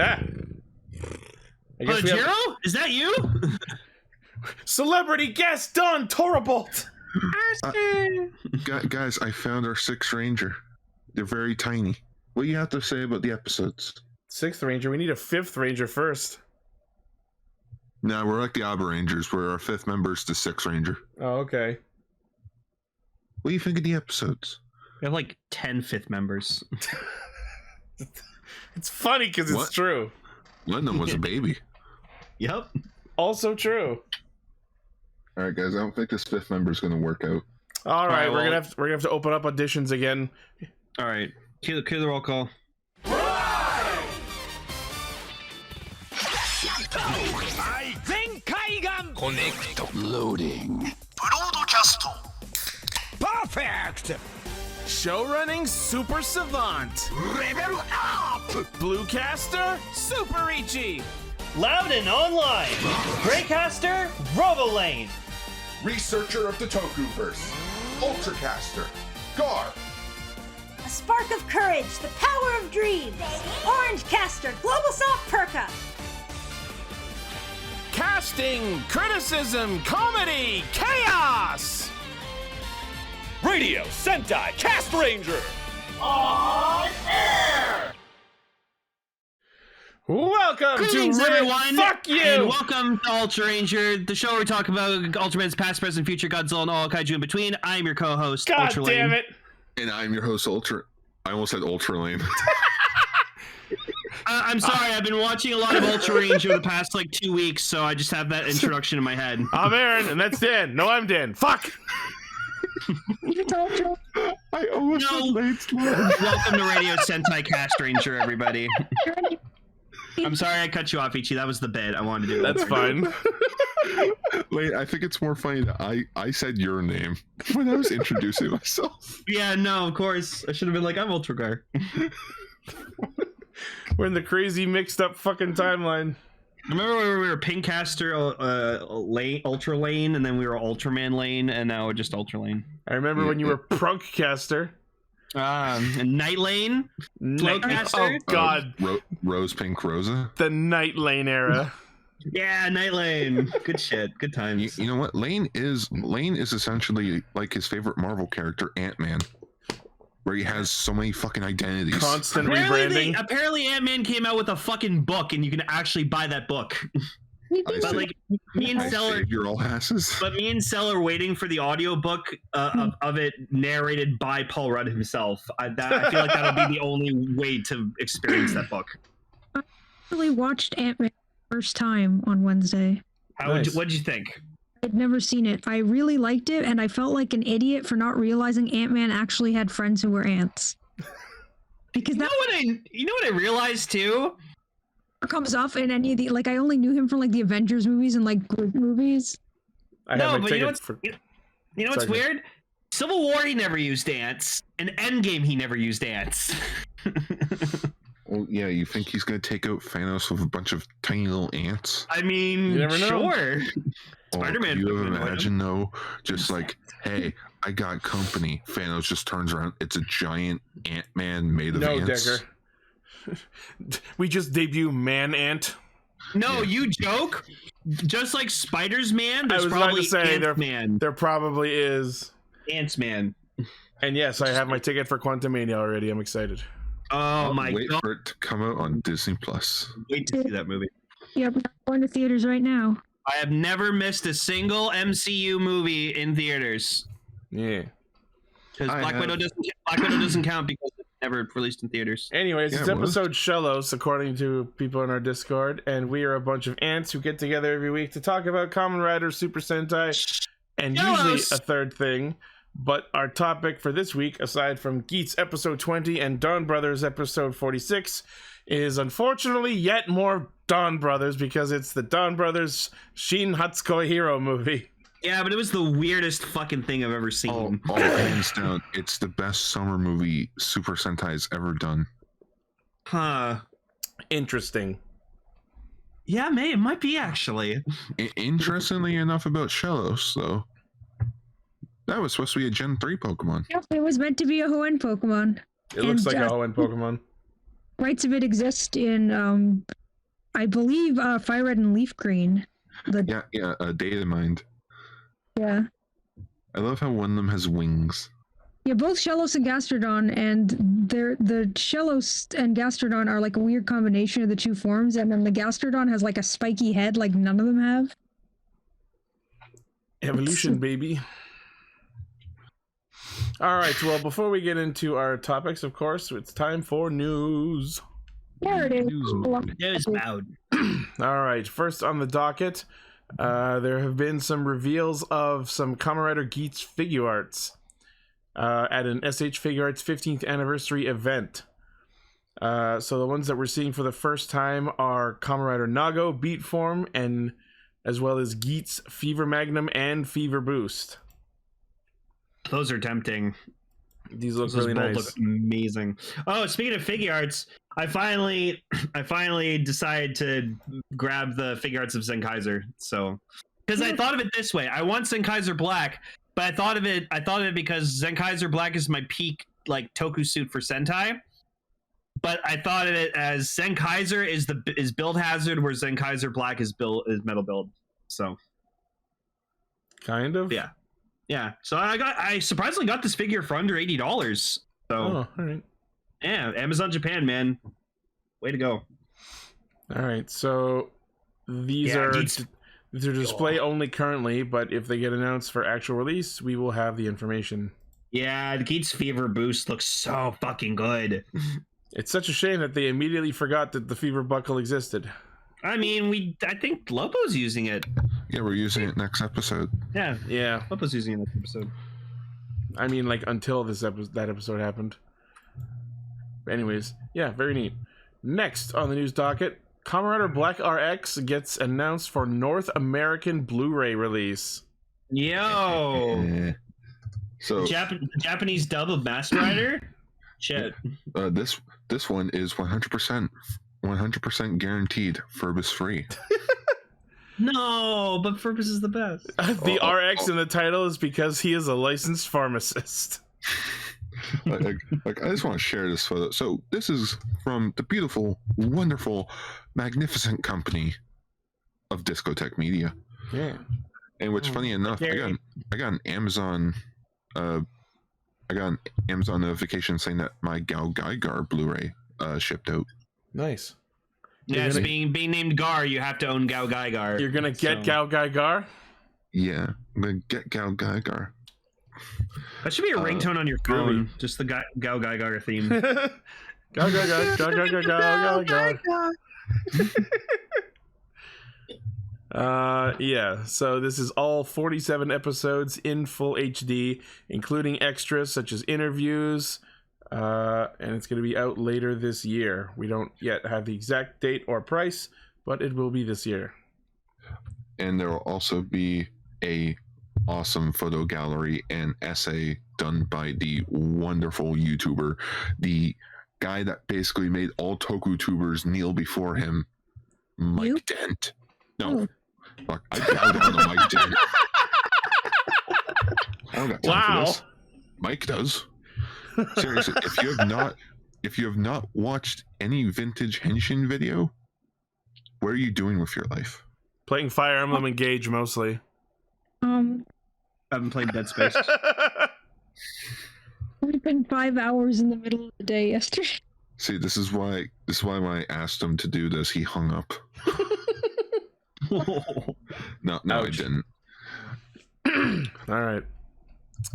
Ah. I guess Jiro? Is that you? Celebrity guest Don Torbolt. Guys, I found our 6th Ranger. They're very tiny. What do you have to say about the episodes? 6th Ranger. We need a 5th Ranger first. Nah, we're like the Abba Rangers, where our 5th member is the 6th Ranger. Oh, okay. What do you think of the episodes? We have like 10 5th members. It's funny because it's true. One of them was a baby. Yep. Also true. All right, guys. I don't think this 5th member is going to work out. All right, well, we're gonna have to open up auditions again. All right, cue the roll call. Connect. Loading. Broadcast. Perfect. Showrunning super savant. Level up. Bluecaster super Ichi. Loudon Online, Greycaster, Robolane, Researcher of the Tokuverse, Ultracaster, Gar, A Spark of Courage, The Power of Dreams, Orange Caster, Global Soft Perka, Casting, criticism, comedy, chaos. Radio Sentai Castranger. on air. Welcome Greetings, to everyone. Fuck You. And welcome to Ultra Ranger, the show where we talk about Ultraman's past, present, future, Godzilla, and all kaiju in between. I'm your co-host, God Ultra damn Lane. it. And I'm your host, Ultra. I almost said Ultra Lane. I'm sorry, I've been watching a lot of Ultra Ranger the past like 2 weeks, so I just have that introduction in my head. I'm Aaron, and that's Dan. No, I'm Dan. Fuck. I almost said Lane. Welcome to Radio Sentai Castranger, everybody. I'm sorry I cut you off, Ichi. That was the bit I wanted to do. That's fine. Wait, I think it's more funny that I said your name when I was introducing myself. Yeah, no, of course. I should have been like, I'm Ultra Gar. We're in the crazy mixed up fucking timeline. Remember when we were Pinkcaster, Ultra Lane, and then we were Ultraman Lane, and now we're just Ultra Lane. I remember when you were Prunkcaster. And Night Lane, Flowcaster. Oh god, Rose Pink Rosa. the Night Lane era. Yeah, Night Lane. Good shit. Good times. You know what? Lane is essentially like his favorite Marvel character, Ant-Man, where he has so many fucking identities. Constant rebranding. Apparently Ant-Man came out with a fucking book, and you can actually buy that book. But like me and Seller, you're all asses. but me and Seller waiting for the audiobook of it narrated by Paul Rudd himself. I feel like that'll be the only way to experience that book. I actually watched Ant-Man first time on Wednesday. What'd you think? I'd never seen it. I really liked it, and I felt like an idiot for not realizing Ant-Man actually had friends who were ants. Because that You know what I realized too? comes off in any of the, like, I only knew him from like the Avengers movies and like Groot movies. I No, have my but you know ticket what's for you know what's Second. weird? Civil War he never used ants, and Endgame he never used ants. Well, yeah, you think he's gonna take out Thanos with a bunch of tiny little ants? I mean, You never know. sure. Spider-Man. You fucking imagine though, just like, hey, I got company. Thanos just turns around. It's a giant Ant-Man made of No, ants. Decker. We just debut Man Ant. No, you joke. Just like Spider's Man, I there's was about probably to say Ant-Man. there probably is. Ants Man. And yes, I have my ticket for Quantumania already. I'm excited. Oh my Wait god! for it to come out on Disney Plus. Wait to see that movie. Yep, I'm going to theaters right now. I have never missed a single MCU movie in theaters Yeah. because I Black have. Widow doesn't count because it's never released in theaters. Anyways, Yeah, it's it was. episode Shellos, according to people in our Discord, and we are a bunch of ants who get together every week to talk about Kamen Rider, Super Sentai, and usually Shellos! a third thing. But our topic for this week, aside from Geats episode 20 and Donbrothers episode 46, is unfortunately yet more Donbrothers because it's the Donbrothers Shin Hatsukoi Hero movie. Yeah, but it was the weirdest fucking thing I've ever Oh, seen. all hands down, it's the best summer movie Super Sentai's ever done. Huh. Interesting. Yeah, it might be actually. Interestingly enough about Shellos, though, that was supposed to be a Gen 3 Pokemon. Yep, it was meant to be a Hoenn Pokemon. It looks And, like a Hoenn Pokemon. rights of it exist in, I believe, Fire Red and Leaf Green. Data Mind. Yeah. I love how one of them has wings. Yeah, both Shellos and Gastrodon, and the Shellos and Gastrodon are like a weird combination of the two forms, and then the Gastrodon has like a spiky head like none of them have. Evolution, baby. All right, well, before we get into our topics, of course, it's time for news. There it is. News mode. All right, first on the docket, there have been some reveals of some Kamen Rider Geats figure arts at an SH Figure Arts 15th anniversary event. So the ones that we're seeing for the first time are Kamen Rider Nago Beat Form, and as well as Geats Fever Magnum and Fever Boost. Those are tempting. These look Those really both nice. look amazing. Oh, speaking of figure arts, I finally decided to grab the figure arts of Zenkaiser. So, because I thought of it this way, I want Zenkaiser Black, but I thought of it because Zenkaiser Black is my peak like toku suit for Sentai. But I thought of it as Zenkaiser is build hazard, where Zenkaiser Black is metal build. So, Kind of? yeah. So I surprisingly got this figure for under $80. So, Oh, all right. yeah, Amazon Japan, man, way to go. All right, so these are display only currently, but if they get announced for actual release, we will have the information. Yeah, the Geats Fever Boost looks so fucking good. It's such a shame that they immediately forgot that the Fever Buckle existed. I mean, I think Lobo's using it. Yeah, we're using it next episode. Yeah, Lobo's using it next episode. I mean, like, until that episode happened. But anyways, yeah, very neat. Next on the news docket, Kamen Rider Black RX gets announced for North American Blu-ray release. Yo, So Japanese dub of Master Rider. Shit. this one is 100% guaranteed Furbus free. No, but Furbus is the best. The RX in the title is because he is a licensed pharmacist. like I just want to share this photo. So this is from the beautiful, wonderful, magnificent company of Discotech Media. Yeah. And which, funny enough, I got an Amazon notification saying that my Gao Gaigar Blu-ray shipped out. Nice. Yes, being named Gar, you have to own Gao Gaigar. You're gonna get Gao Gaigar? Yeah, I'm gonna get Gao Gaigar. That should be a ringtone on your phone. Just the Gao Gaigar theme. Gao Gaigar, Gao Gaigar, Gao Gaigar. Yeah, so this is all 47 episodes in full HD, including extras such as interviews, and it's going to be out later this year. We don't yet have the exact date or price, but it will be this year. And there will also be a awesome photo gallery and essay done by the wonderful YouTuber, the guy that basically made all Toku tubers kneel before him, Mike Dent. No, fuck, I bow down to Mike Dent. I don't got time for this. Mike does. Seriously, if you have not watched any vintage Henshin video, what are you doing with your life? Playing Fire Emblem Engage mostly. I haven't played Dead Space. We've been 5 hours in the middle of the day yesterday. See, this is why when I asked him to do this, he hung up. No, I didn't. All right.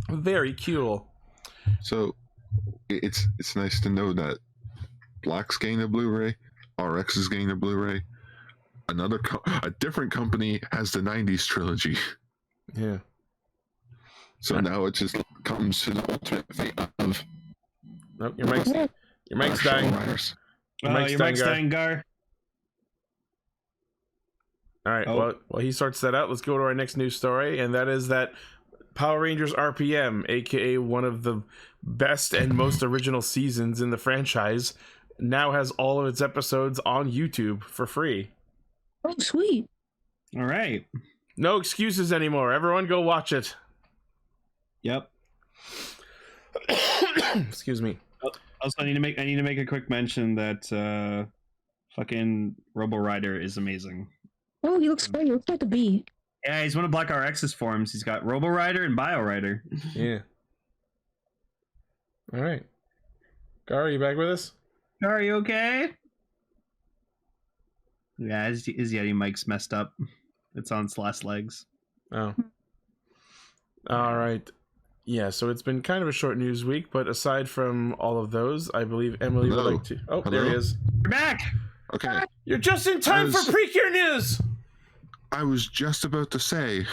Very cool. So it's nice to know that Black's getting a Blu-ray, RX is getting a Blu-ray. A different company has the 90s trilogy. Yeah. So now it just comes to the ultimate fate of. Nope, your mic's dying. Your mic's dying, Gar. All right. Well, he sorts that out. Let's go to our next news story, and that is that Power Rangers RPM, aka one of the best and most original seasons in the franchise, now has all of its episodes on YouTube for free. Oh, sweet. All right. No excuses anymore. Everyone go watch it. Yep. Excuse me. Also, I need to make a quick mention that fucking Robo Rider is amazing. Oh, he looks great. He looks like a bee. Yeah, he's one of Black RX's forms. He's got Robo Rider and Bio Rider. Yeah. All right. Gar, are you back with us? Are you okay? Yeah, his Yeti mic's messed up. It's on its last legs. Oh. All right. Yeah, so it's been kind of a short news week, but aside from all of those, I believe Emily would like to... Oh, there he is. You're back! Okay. You're just in time for Precure News! I was just about to say,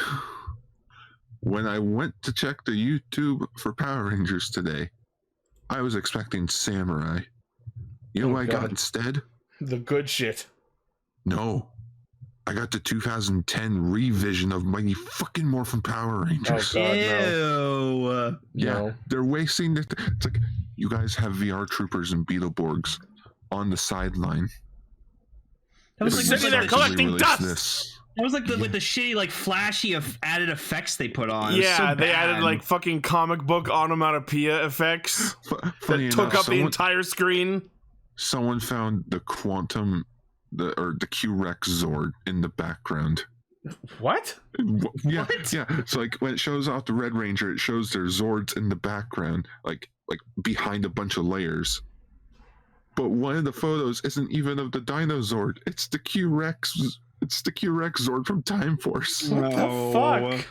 when I went to check the YouTube for Power Rangers today, I was expecting Samurai. You know what I got instead? The good shit. No. I got the 2010 revision of Mighty fucking Morphin Power Rangers. Oh, God, no. Yeah, No. they're wasting their... It's like, you guys have VR Troopers and Beetleborgs on the sideline. That was Sitting there collecting dust! That was like the with the shitty, like flashy added effects they put on. Yeah, so they added like fucking comic book onomatopoeia effects that took up the entire screen. Someone found the Quantum, the Q-Rex Zord in the background. What? Yeah, yeah. So like when it shows off the Red Ranger, it shows their Zords in the background, like behind a bunch of layers. But one of the photos isn't even of the Dino Zord. It's the Q-Rex. It's the Q-Rex Zord from Time Force. What the fuck?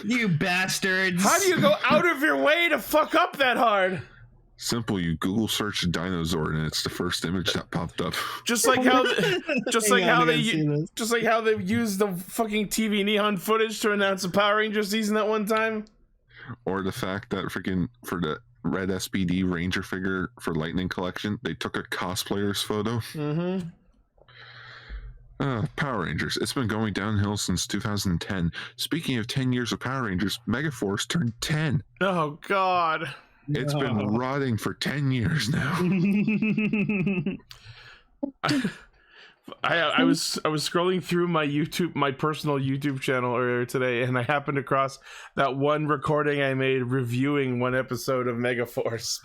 You bastards! How do you go out of your way to fuck up that hard? Simple. You Google search Dino Zord, and it's the first image that popped up. Just like how they used the fucking TV Neon footage to announce a Power Ranger season at one time. Or the fact that freaking for the Red SPD Ranger figure for Lightning Collection, they took a cosplayer's photo. Mm-hmm. Power Rangers. It's been going downhill since 2010. Speaking of 10 years of Power Rangers, Megaforce turned 10. Oh, God. It's been rotting for 10 years now. I was scrolling through my personal YouTube channel earlier today, and I happened across that one recording I made reviewing one episode of Megaforce,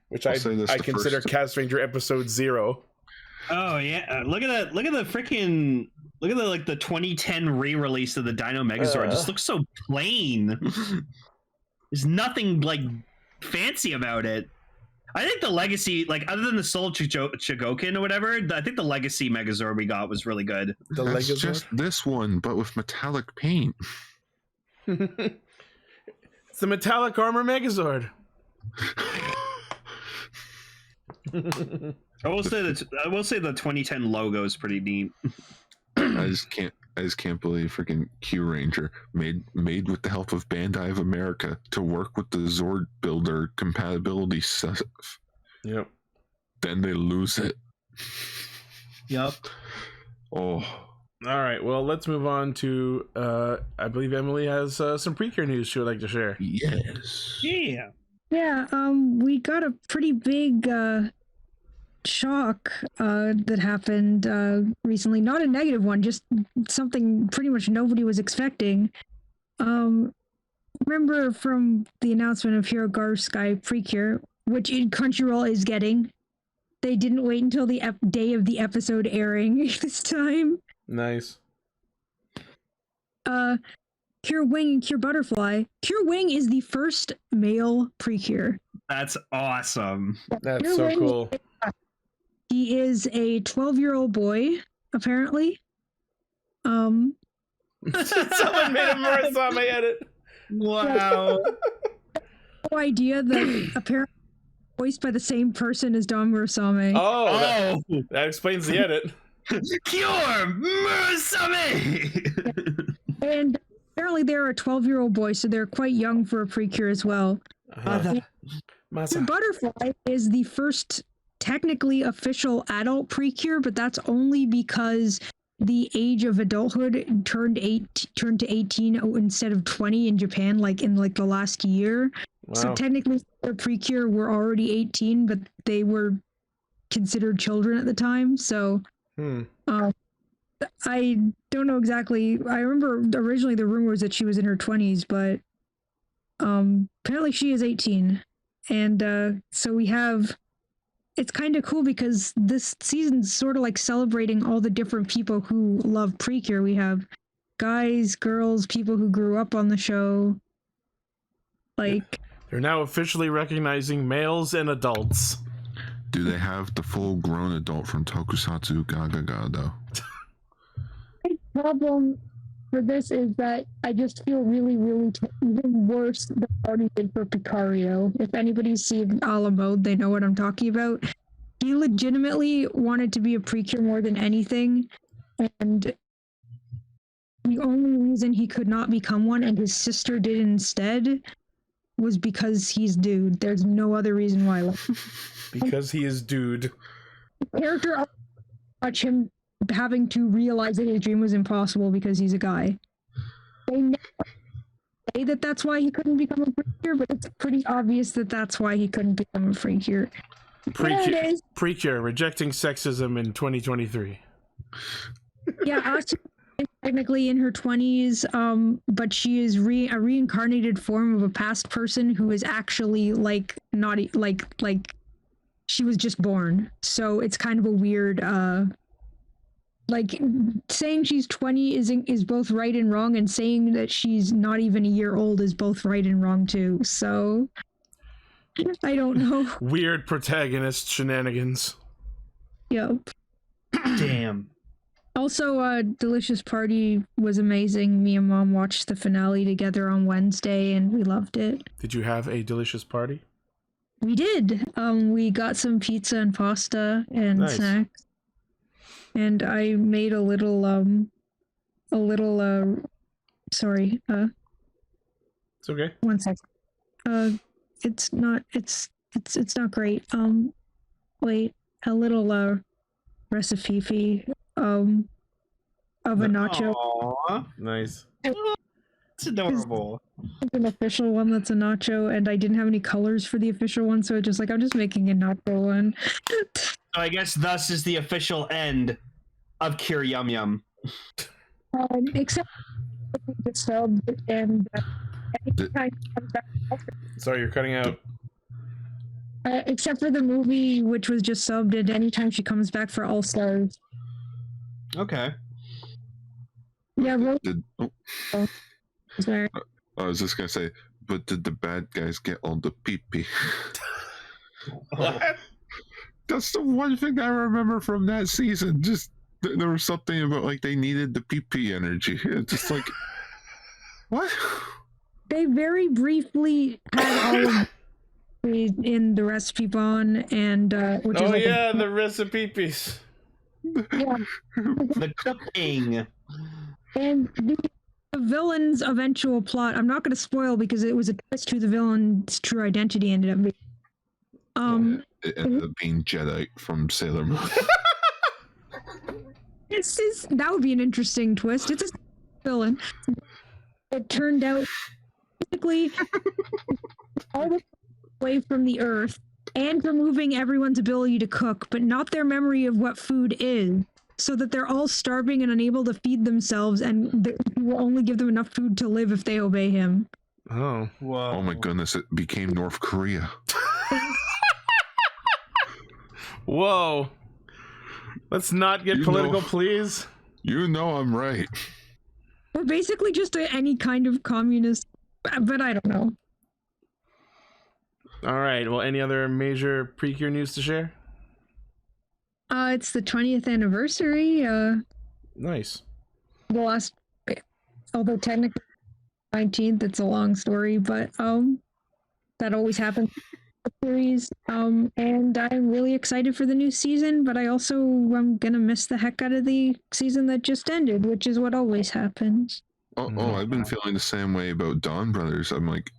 which I consider Castranger episode 0. Oh yeah, look at the 2010 re-release of the Dino Megazord. It just looks so plain. There's nothing like fancy about it. I think the legacy, like other than the Soul Chigokin or whatever, I think the legacy Megazord we got was really good. That's just this one, but with metallic paint. It's the metallic armor Megazord. I will say the 2010 logo is pretty neat. I just can't believe freaking Q Ranger made with the help of Bandai of America to work with the Zord Builder compatibility stuff. Yep. Then they lose it. Yep. Oh. All right. Well, let's move on to. I believe Emily has some Precure news she would like to share. Yes. Yeah. Yeah. We got a pretty big shock that happened recently. Not a negative one, just something pretty much nobody was expecting. Remember from the announcement of Hero Gar Sky Precure, which Crunchyroll is getting. They didn't wait until the day of the episode airing this time. Nice. Cure Wing and Cure Butterfly. Cure Wing is the first male Precure. That's awesome. That's Cure so Wing, cool. He is a 12-year-old boy, apparently. Someone made a Murasame edit. Wow. No idea that apparently voiced by the same person as Don Murasame. Oh, that explains the edit. Cure Murasame. And apparently they're a 12-year-old boy, so they're quite young for a Precure as well. The Butterfly is the first technically official adult Precure, but that's only because the age of adulthood turned to 18 instead of 20 in Japan, like in the last year. Wow. So technically the Precure were already 18, but they were considered children at the time. So I don't know exactly. I remember originally the rumor was that she was in her 20s, but apparently she is 18. And so we have, it's kind of cool because this season's sort of like celebrating all the different people who love Precure. We have guys, girls, people who grew up on the show. Like, they're now officially recognizing males and adults. Do they have the full-grown adult from Tokusatsu Gaga though? My problem for this is that I just feel really, really even worse than already did for Picario. If anybody's seen a la mode, they know what I'm talking about. He legitimately wanted to be a Precure more than anything, and the only reason he could not become one, and his sister did instead, was because he's dude. There's no other reason why. Because he is dude. The character, watch him having to realize that his dream was impossible because he's a guy. They never say that that's why he couldn't become a Precure, but it's pretty obvious that that's why he couldn't become a Precure. Precure rejecting sexism in 2023. Yeah, Ashley is technically in her 20s, but she is a reincarnated form of a past person who is actually like not like she was just born. So it's kind of a weird like saying she's 20 is both right and wrong, and saying that she's not even a year old is both right and wrong too. So I don't know. Weird protagonist shenanigans. Yep. Damn. Also, Delicious Party was amazing. Me and Mom watched the finale together on Wednesday, and we loved it. Did you have a delicious party? We did. We got some pizza and pasta and snacks. And I made a little sorry. It's okay. 1 second. It's not great. Wait, a little recipe of a nacho. Aww. Nice. It's adorable. It's an official one that's a nacho, and I didn't have any colors for the official one, so I'm just making a nacho one. So I guess thus is the official end of Cure Yum Yum. Except the sub and anytime comes back. Sorry, you're cutting out. Except for the movie, which was just subbed, and anytime she comes back for All Stars. Okay. Yeah, sorry. I was just gonna say, but did the bad guys get all the pee-pee? What? That's the one thing I remember from that season. Just there was something about like they needed the pee-pee energy. It's just like, what? They very briefly had all of in the recipe bon, and which is like the recipe piece. Yeah. The cooking. And the villain's eventual plot, I'm not going to spoil because it was a twist to the villain's true identity ended up being. It ended up being Jedi from Sailor Moon. That would be an interesting twist. It's a villain. It turned out basically all the way from the earth and removing everyone's ability to cook, but not their memory of what food is, so that they're all starving and unable to feed themselves, and he will only give them enough food to live if they obey him. Oh. Whoa. Oh my goodness, it became North Korea. Whoa. Let's not get political, please. You know I'm right. We're basically just any kind of communist, but I don't know. All right. Well, any other major Precure news to share? It's the 20th anniversary. Nice. The last, although technically 19th, it's a long story, but that always happens. Series, and I'm really excited for the new season, but I'm gonna miss the heck out of the season that just ended, which is what always happens. Oh, I've been feeling the same way about Donbrothers. I'm like,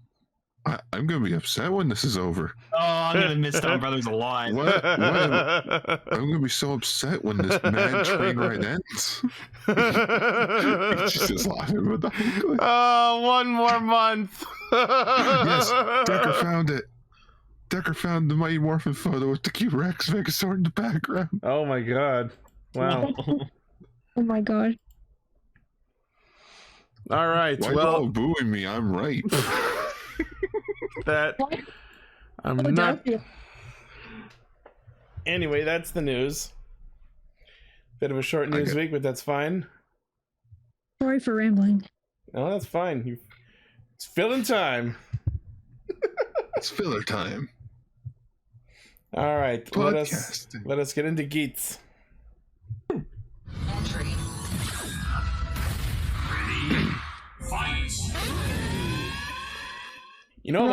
I'm gonna be upset when this is over. Oh, I'm gonna miss Donbrothers a lot. What? I'm gonna be so upset when this mad train ride ends. She's just laughing with the Oh, one more month. Yes, Decker found it. Decker found the Mighty Morphin photo with the Q-Rex Megazord in the background. Oh my god. Wow. Oh my god. All right. Why well, y'all booing me? I'm right. that I'm not. Anyway, that's the news. Bit of a short news week, but that's fine. Sorry for rambling. No, that's fine. It's filling time. It's filler time. All right, let us get into Geats. You know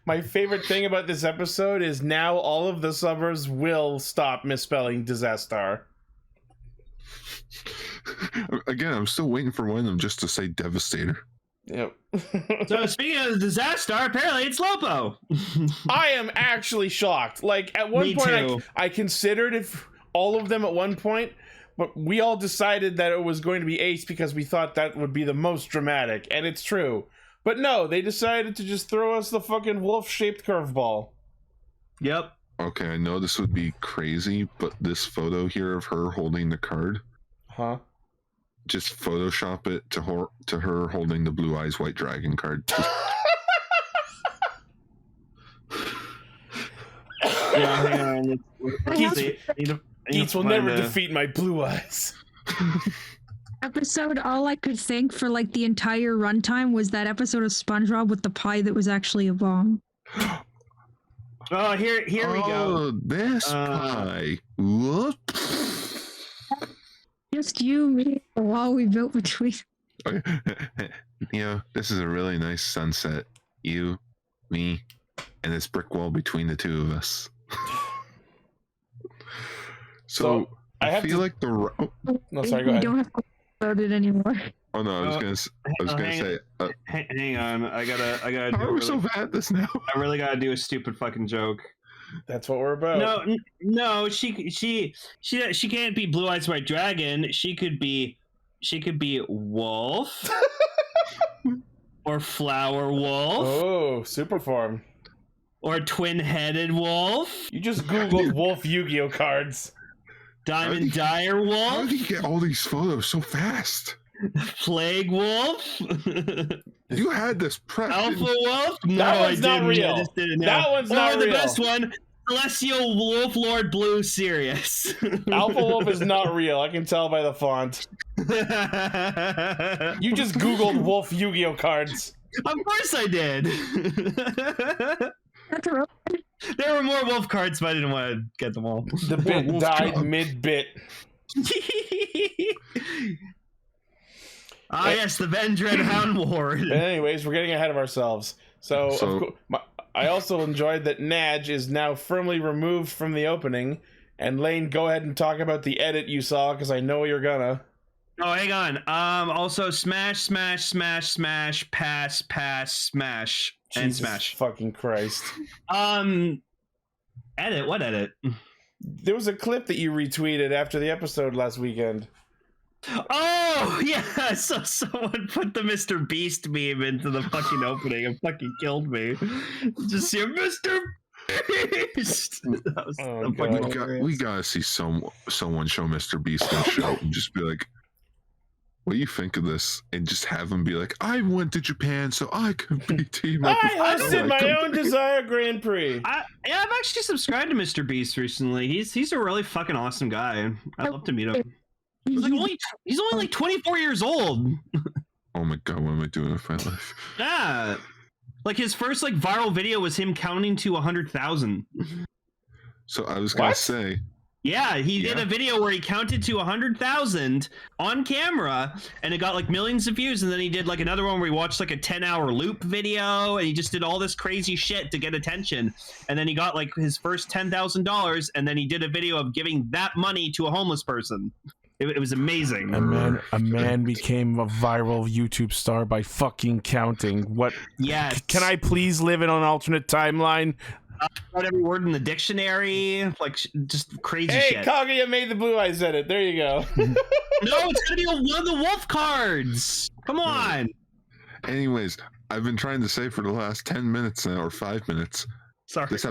my favorite thing about this episode is now all of the subbers will stop misspelling Dezastar. Again, I'm still waiting for one of them just to say Devastator. Yep. So speaking of Dezastar, apparently it's Lopo. I am actually shocked. Like at one point, I considered if all of them at one point, but we all decided that it was going to be Ace because we thought that would be the most dramatic, and it's true. But no, they decided to just throw us the fucking wolf-shaped curveball. Yep. Okay, I know this would be crazy, but this photo here of her holding the card, just Photoshop it to her holding the Blue Eyes White Dragon card. Yeah, hang on. Geats will never defeat my blue eyes. Episode, all I could think for like the entire runtime was that episode of SpongeBob with the pie that was actually a bomb. Oh, here we go. Oh, this pie. Whoop. Just you, me, the wall we built between. This is a really nice sunset. You, me, and this brick wall between the two of us. So I feel like the. No, sorry. Go ahead. You don't have to load it anymore. Oh no, I was gonna say. Hang on, I gotta. How are we so bad at this now? I really gotta do a stupid fucking joke. That's what we're about. No, she can't be Blue Eyes White Dragon. She could be Wolf or Flower Wolf. Oh, super form. Or Twin-Headed Wolf. You just Googled Wolf Yu-Gi-Oh cards. Diamond Dire Wolf. How did you get all these photos so fast? Plague Wolf. You had this prep. Alpha Wolf. No, that one's not real. I just didn't know. That one's not real. Or the best one, Celestial Wolf Lord Blue Sirius. Alpha Wolf is not real. I can tell by the font. You just Googled Wolf Yu-Gi-Oh cards. Of course I did. There were more wolf cards, but I didn't want to get them all. The bit died mid-bit. Yes, the Vendread Hound Ward. But anyways, we're getting ahead of ourselves. So I also enjoyed that Nadge is now firmly removed from the opening. And Lane, go ahead and talk about the edit you saw, because I know you're gonna. Oh, hang on. Also, smash, pass, smash, and Jesus smash. Fucking Christ. Edit? What edit? There was a clip that you retweeted after the episode last weekend. Oh, yeah. So someone put the Mr. Beast meme into the fucking opening and fucking killed me. Just see Mr. Beast. We gotta see someone show Mr. Beast on the show and just be like, what do you think of this? And just have him be like, I went to Japan so I could be team up. I hosted my own Desire Grand Prix. I've actually subscribed to Mr. Beast recently. He's a really fucking awesome guy. I'd love to meet him. He's only like 24 years old. Oh my god, what am I doing with my life? Yeah. Like his first like viral video was him counting to 100,000. So I was gonna say. Yeah, he did a video where he counted to 100,000 on camera, and it got like millions of views. And then he did like another one where he watched like a 10-hour loop video, and he just did all this crazy shit to get attention. And then he got like his first $10,000, and then he did a video of giving that money to a homeless person. It was amazing. A man became a viral YouTube star by fucking counting. What? Yes. Can I please live in an alternate timeline? Got every word in the dictionary, like just crazy shit. Hey, Kaguya made the Blue Eyes edit. There you go. No, it's gonna be one of the wolf cards. Come on. Anyways, I've been trying to say for the last 10 minutes now, or 5 minutes. Sorry. This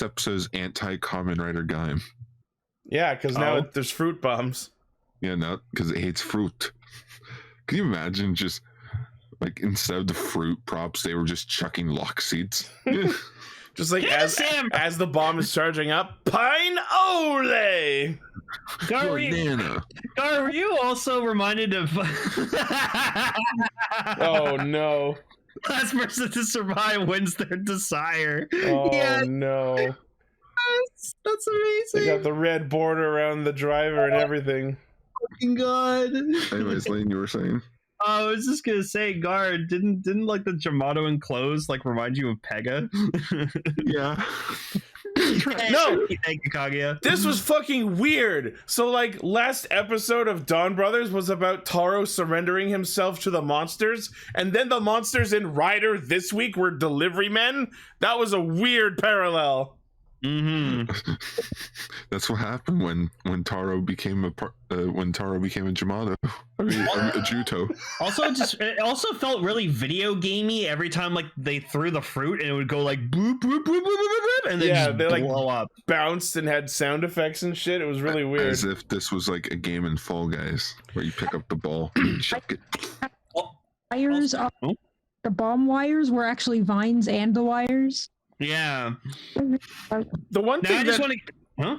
episode is anti-Kamen Rider Gaim. Yeah, because now there's fruit bombs. Yeah, no, because it hates fruit. Can you imagine just Like instead of the fruit props, they were just chucking lock seeds. Just like as the bomb is charging up, pine ole. Gar, were you also reminded of? Oh no! Last person to survive wins their desire. Oh no! That's amazing. They got the red border around the driver and everything. Fucking god. Anyways, Lane, you were saying? I was just gonna say, Guard, didn't like the Jamato enclosed like remind you of Pega? Yeah. No, thank you, Kaguya. this was fucking weird. So like last episode of Donbrothers was about Tarou surrendering himself to the monsters, and then the monsters in Rider this week were delivery men. That was a weird parallel. Mm-hmm. That's what happened when Tarou became a Jamato. I mean, a Juto. Also, it also felt really video gamey every time like they threw the fruit and it would go like boop boop boop boop boop, boop and then just they blow up. Bounced and had sound effects and shit. It was really weird. As if this was like a game in Fall Guys where you pick up the ball and chuck it. Wires, the bomb wires were actually vines and the wires. Yeah. The one thing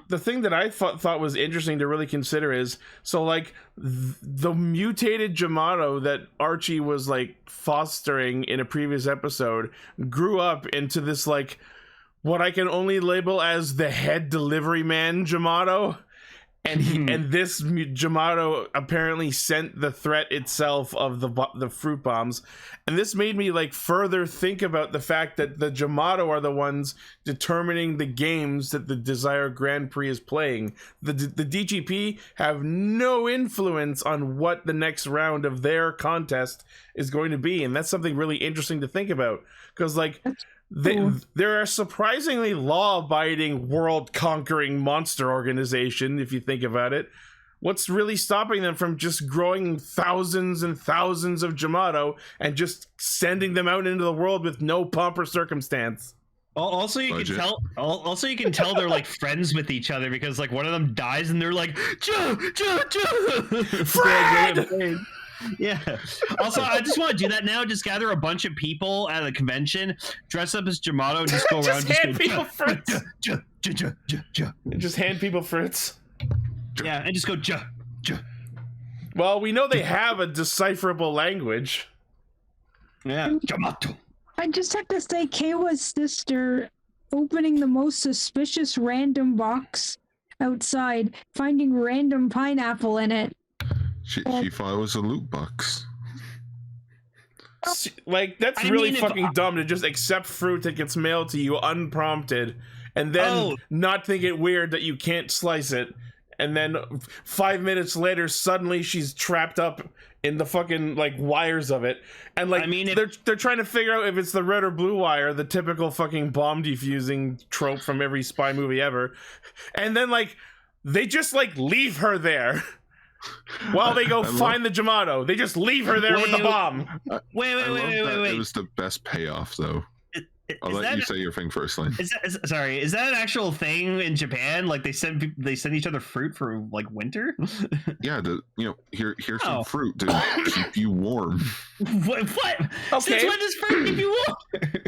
the thing that I thought was interesting to really consider is, so like the mutated Jamato that Archie was like fostering in a previous episode grew up into this like what I can only label as the head delivery man Jamato. And this Jamato apparently sent the threat itself of the fruit bombs, and this made me like further think about the fact that the Jamato are the ones determining the games that the Desire Grand Prix is playing. The DGP have no influence on what the next round of their contest is going to be, and that's something really interesting to think about, because like they're a surprisingly law-abiding, world-conquering monster organization, if you think about it. What's really stopping them from just growing thousands and thousands of Jamato and just sending them out into the world with no pomp or circumstance? Also, you can tell. Also, you can tell they're like friends with each other because like one of them dies and they're like, Joe, Fred. Yeah. Also, I just want to do that now. Just gather a bunch of people at a convention, dress up as Jamato, and just go around. Just hand people fruits. Just hand people fruits. Yeah, and just go Well, we know they have a decipherable language. Yeah, Jamato. I just have to say, Keiwa's sister opening the most suspicious random box outside, finding random pineapple in it. She thought it was a loot box. Like, that's really fucking dumb to just accept fruit that gets mailed to you unprompted and then not think it weird that you can't slice it. And then 5 minutes later, suddenly she's trapped up in the fucking, like, wires of it. And, like, they're trying to figure out if it's the red or blue wire, the typical fucking bomb defusing trope from every spy movie ever. And then, like, they just, like, leave her there. While they go find the Jamato, they just leave her there with the bomb. Wait. It was the best payoff, though. I'll let you say your thing first, Lane. Is that an actual thing in Japan? Like they send each other fruit for like winter? Yeah, here's some fruit to keep you warm. What? Okay. Since when does fruit keep you warm?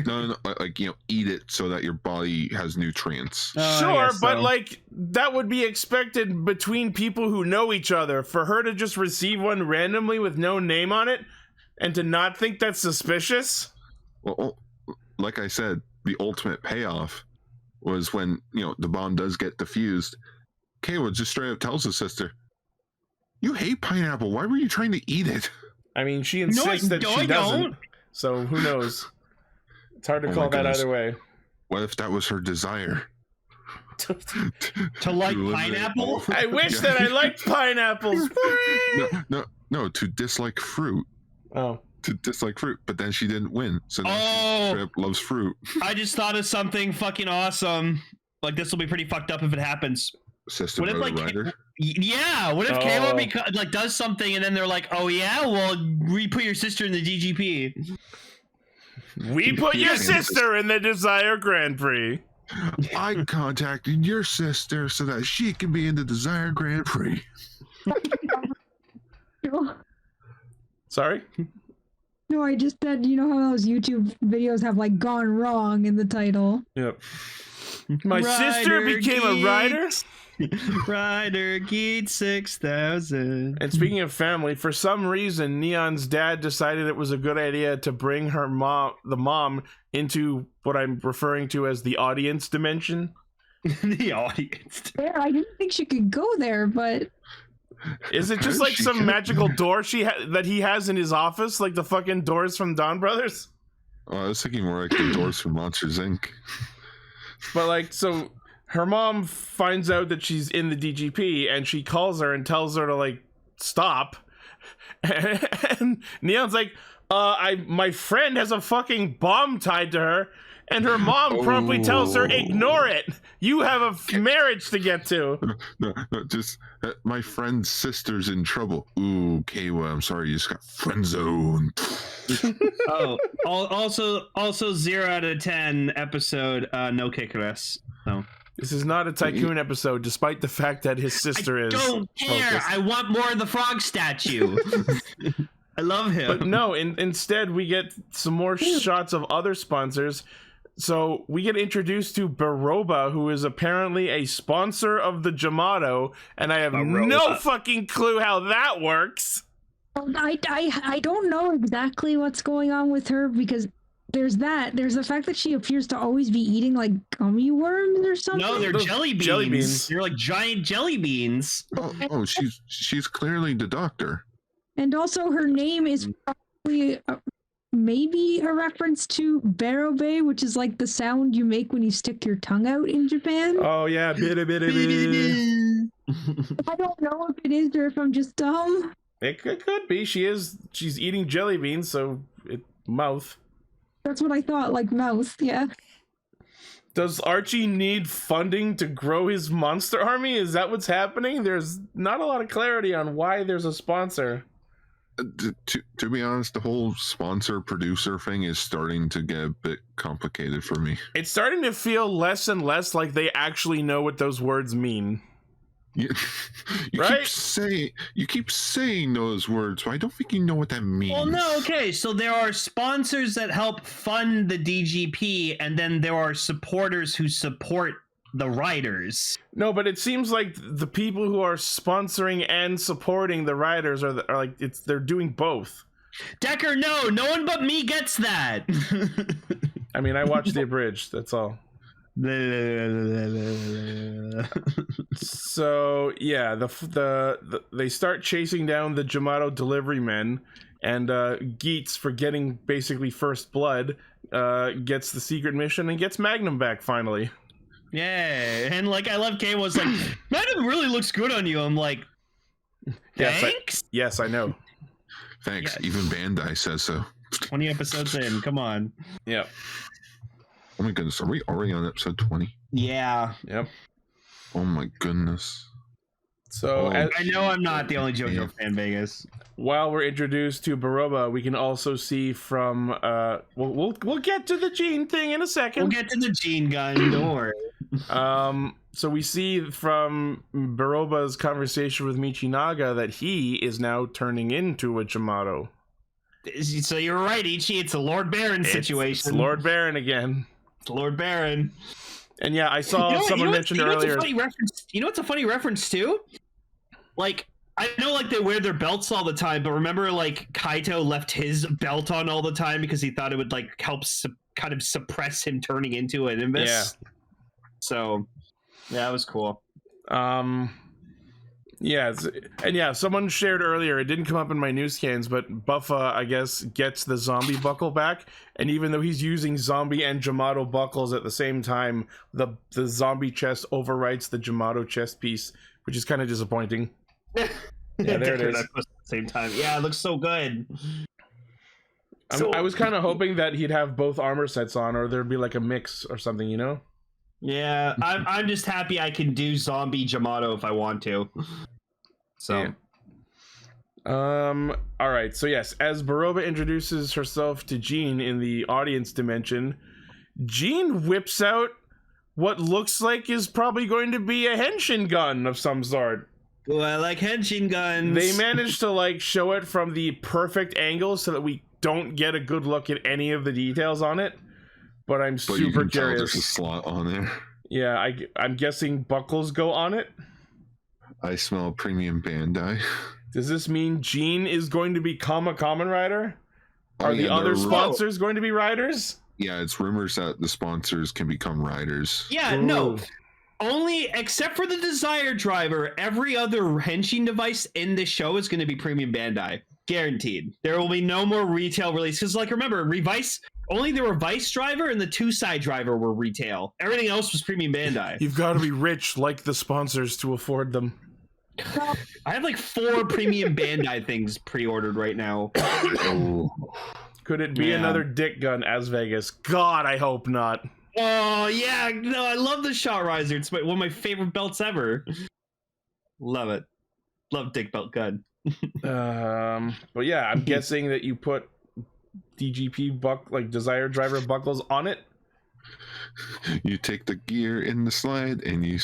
No, like eat it so that your body has nutrients. Sure, but like that would be expected between people who know each other. For her to just receive one randomly with no name on it, and to not think that's suspicious. Well, like I said, the ultimate payoff was when, the bomb does get defused. Keiwa just straight up tells his sister, "You hate pineapple. Why were you trying to eat it?" I mean, she insists that she doesn't. So who knows? It's hard to call that either way. What if that was her desire? To like pineapple? I wish that I liked pineapples. No, to dislike fruit. Oh. To dislike fruit, but then she didn't win, so now she loves fruit. I just thought of something fucking awesome. Like, this will be pretty fucked up if it happens. Sister what if, like, Rider? Yeah, what if Keiwa does something and then they're like, oh yeah, well, we put your sister in the DGP. We put your sister in the Desire Grand Prix. I contacted your sister so that she can be in the Desire Grand Prix. Sorry? No, I just said, you know how those YouTube videos have like gone wrong in the title? Yep. My sister became a rider. Rider Geats 6000. And speaking of family, for some reason, Neon's dad decided it was a good idea to bring her mom, into what I'm referring to as the audience dimension. The audience. Yeah, I didn't think she could go there, but is it just like some magical door that he has in his office, like the fucking doors from Donbrothers? Oh, I was thinking more like the doors from Monsters Inc. But like, so her mom finds out that she's in the DGP, and she calls her and tells her to like stop. And Neon's like, my friend has a fucking bomb tied to her. And her mom promptly tells her, ignore it. You have a marriage to get to. No, just my friend's sister's in trouble. Ooh, Kawa, I'm sorry, you just got friend zoned. Also 0 out of 10 episode, no Kikares. So. This is not a Tycoon episode, despite the fact that his sister is. I don't care. Focused. I want more of the frog statue. I love him. But no, instead we get some more shots of other sponsors. So we get introduced to Baroba, who is apparently a sponsor of the Jamato, and I have no fucking clue how that works. I don't know exactly what's going on with her, because there's the fact that she appears to always be eating like gummy worms or something. No, they're jelly beans. Jelly beans. They're like giant jelly beans. Oh, she's clearly the doctor. And also her name is probably maybe a reference to Barobe, which is like the sound you make when you stick your tongue out in Japan. Oh yeah, bit. I don't know if it is or if I'm just dumb. It could be. She's eating jelly beans, so mouth. That's what I thought, like mouth, yeah. Does Archie need funding to grow his monster army? Is that what's happening? There's not a lot of clarity on why there's a sponsor. To be honest, the whole sponsor producer thing is starting to get a bit complicated for me. It's starting to feel less and less like they actually know what those words mean. You right? keep saying those words, so I don't think you know what that means. Well, no, okay. So there are sponsors that help fund the DGP, and then there are supporters who support the writers. No, but it seems like the people who are sponsoring and supporting the writers are like they're doing both. Decker, no one but me gets that. I mean, I watched the abridged. That's all. So yeah, they start chasing down the Jamato delivery men, and Geats, for getting basically first blood, gets the secret mission and gets Magnum back finally. Yeah, and like I love Kay was like, Magnum really looks good on you. I'm like, thanks. Yes, I know. Thanks. Yeah. Even Bandai says so. 20 episodes in, come on. Yeah. Oh my goodness, are we already on episode 20? Yeah. Yep. Oh my goodness. So I know I'm not the only JoJo fan, Vegas. While we're introduced to Baroba, we can also see from we'll get to the gene thing in a second. We'll get to the gene gun, don't worry. So we see from Baroba's conversation with Michinaga that he is now turning into a Jamato. So you're right, Ichi. It's a Lord Baron situation. It's Lord Baron again. It's Lord Baron. And yeah, I saw someone mentioned earlier. You know what's a funny reference too? Like, I know like they wear their belts all the time, but remember like Kaito left his belt on all the time because he thought it would like help kind of suppress him turning into an Nimbus. Yeah. So, yeah, that was cool. Yeah, and yeah, someone shared earlier, it didn't come up in my news scans, but Buffa, I guess, gets the zombie buckle back, and even though he's using zombie and Jamato buckles at the same time, the zombie chest overwrites the Jamato chest piece, which is kind of disappointing. Yeah, there it is. At the same time. Yeah, it looks so good. I was kind of hoping that he'd have both armor sets on, or there'd be like a mix or something, you know? Yeah, I'm just happy I can do zombie Jamato if I want to. So, yeah. All right. So yes, as Baroba introduces herself to Jean in the audience dimension, Jean whips out what looks like is probably going to be a henshin gun of some sort. Well, I like henshin guns. They managed to like show it from the perfect angle so that we don't get a good look at any of the details on it, but I'm super you can tell curious. there's a slot on there. Yeah, I'm guessing buckles go on it. I smell premium Bandai. Does this mean Gene is going to become a Kamen Rider? Are the yeah, other they're- sponsors going to be riders? Yeah, it's rumors that the sponsors can become riders. Yeah, no. Only, except for the Desire Driver, every other henshin device in this show is going to be premium Bandai. Guaranteed. There will be no more retail release. Because, like, remember, Revice, only the Revice Driver and the Two-Side Driver were retail. Everything else was premium Bandai. You've got to be rich like the sponsors to afford them. I have like 4 premium Bandai things pre-ordered right now. Oh, Could it be Yeah. another dick gun as Vegas? God, I hope not. Oh, yeah. No, I love the Shot Riser. It's one of my favorite belts ever. Love it. Love Dick Belt Gun. But yeah, I'm guessing that you put DGP Desire Driver buckles on it. you take the gear in the slide and you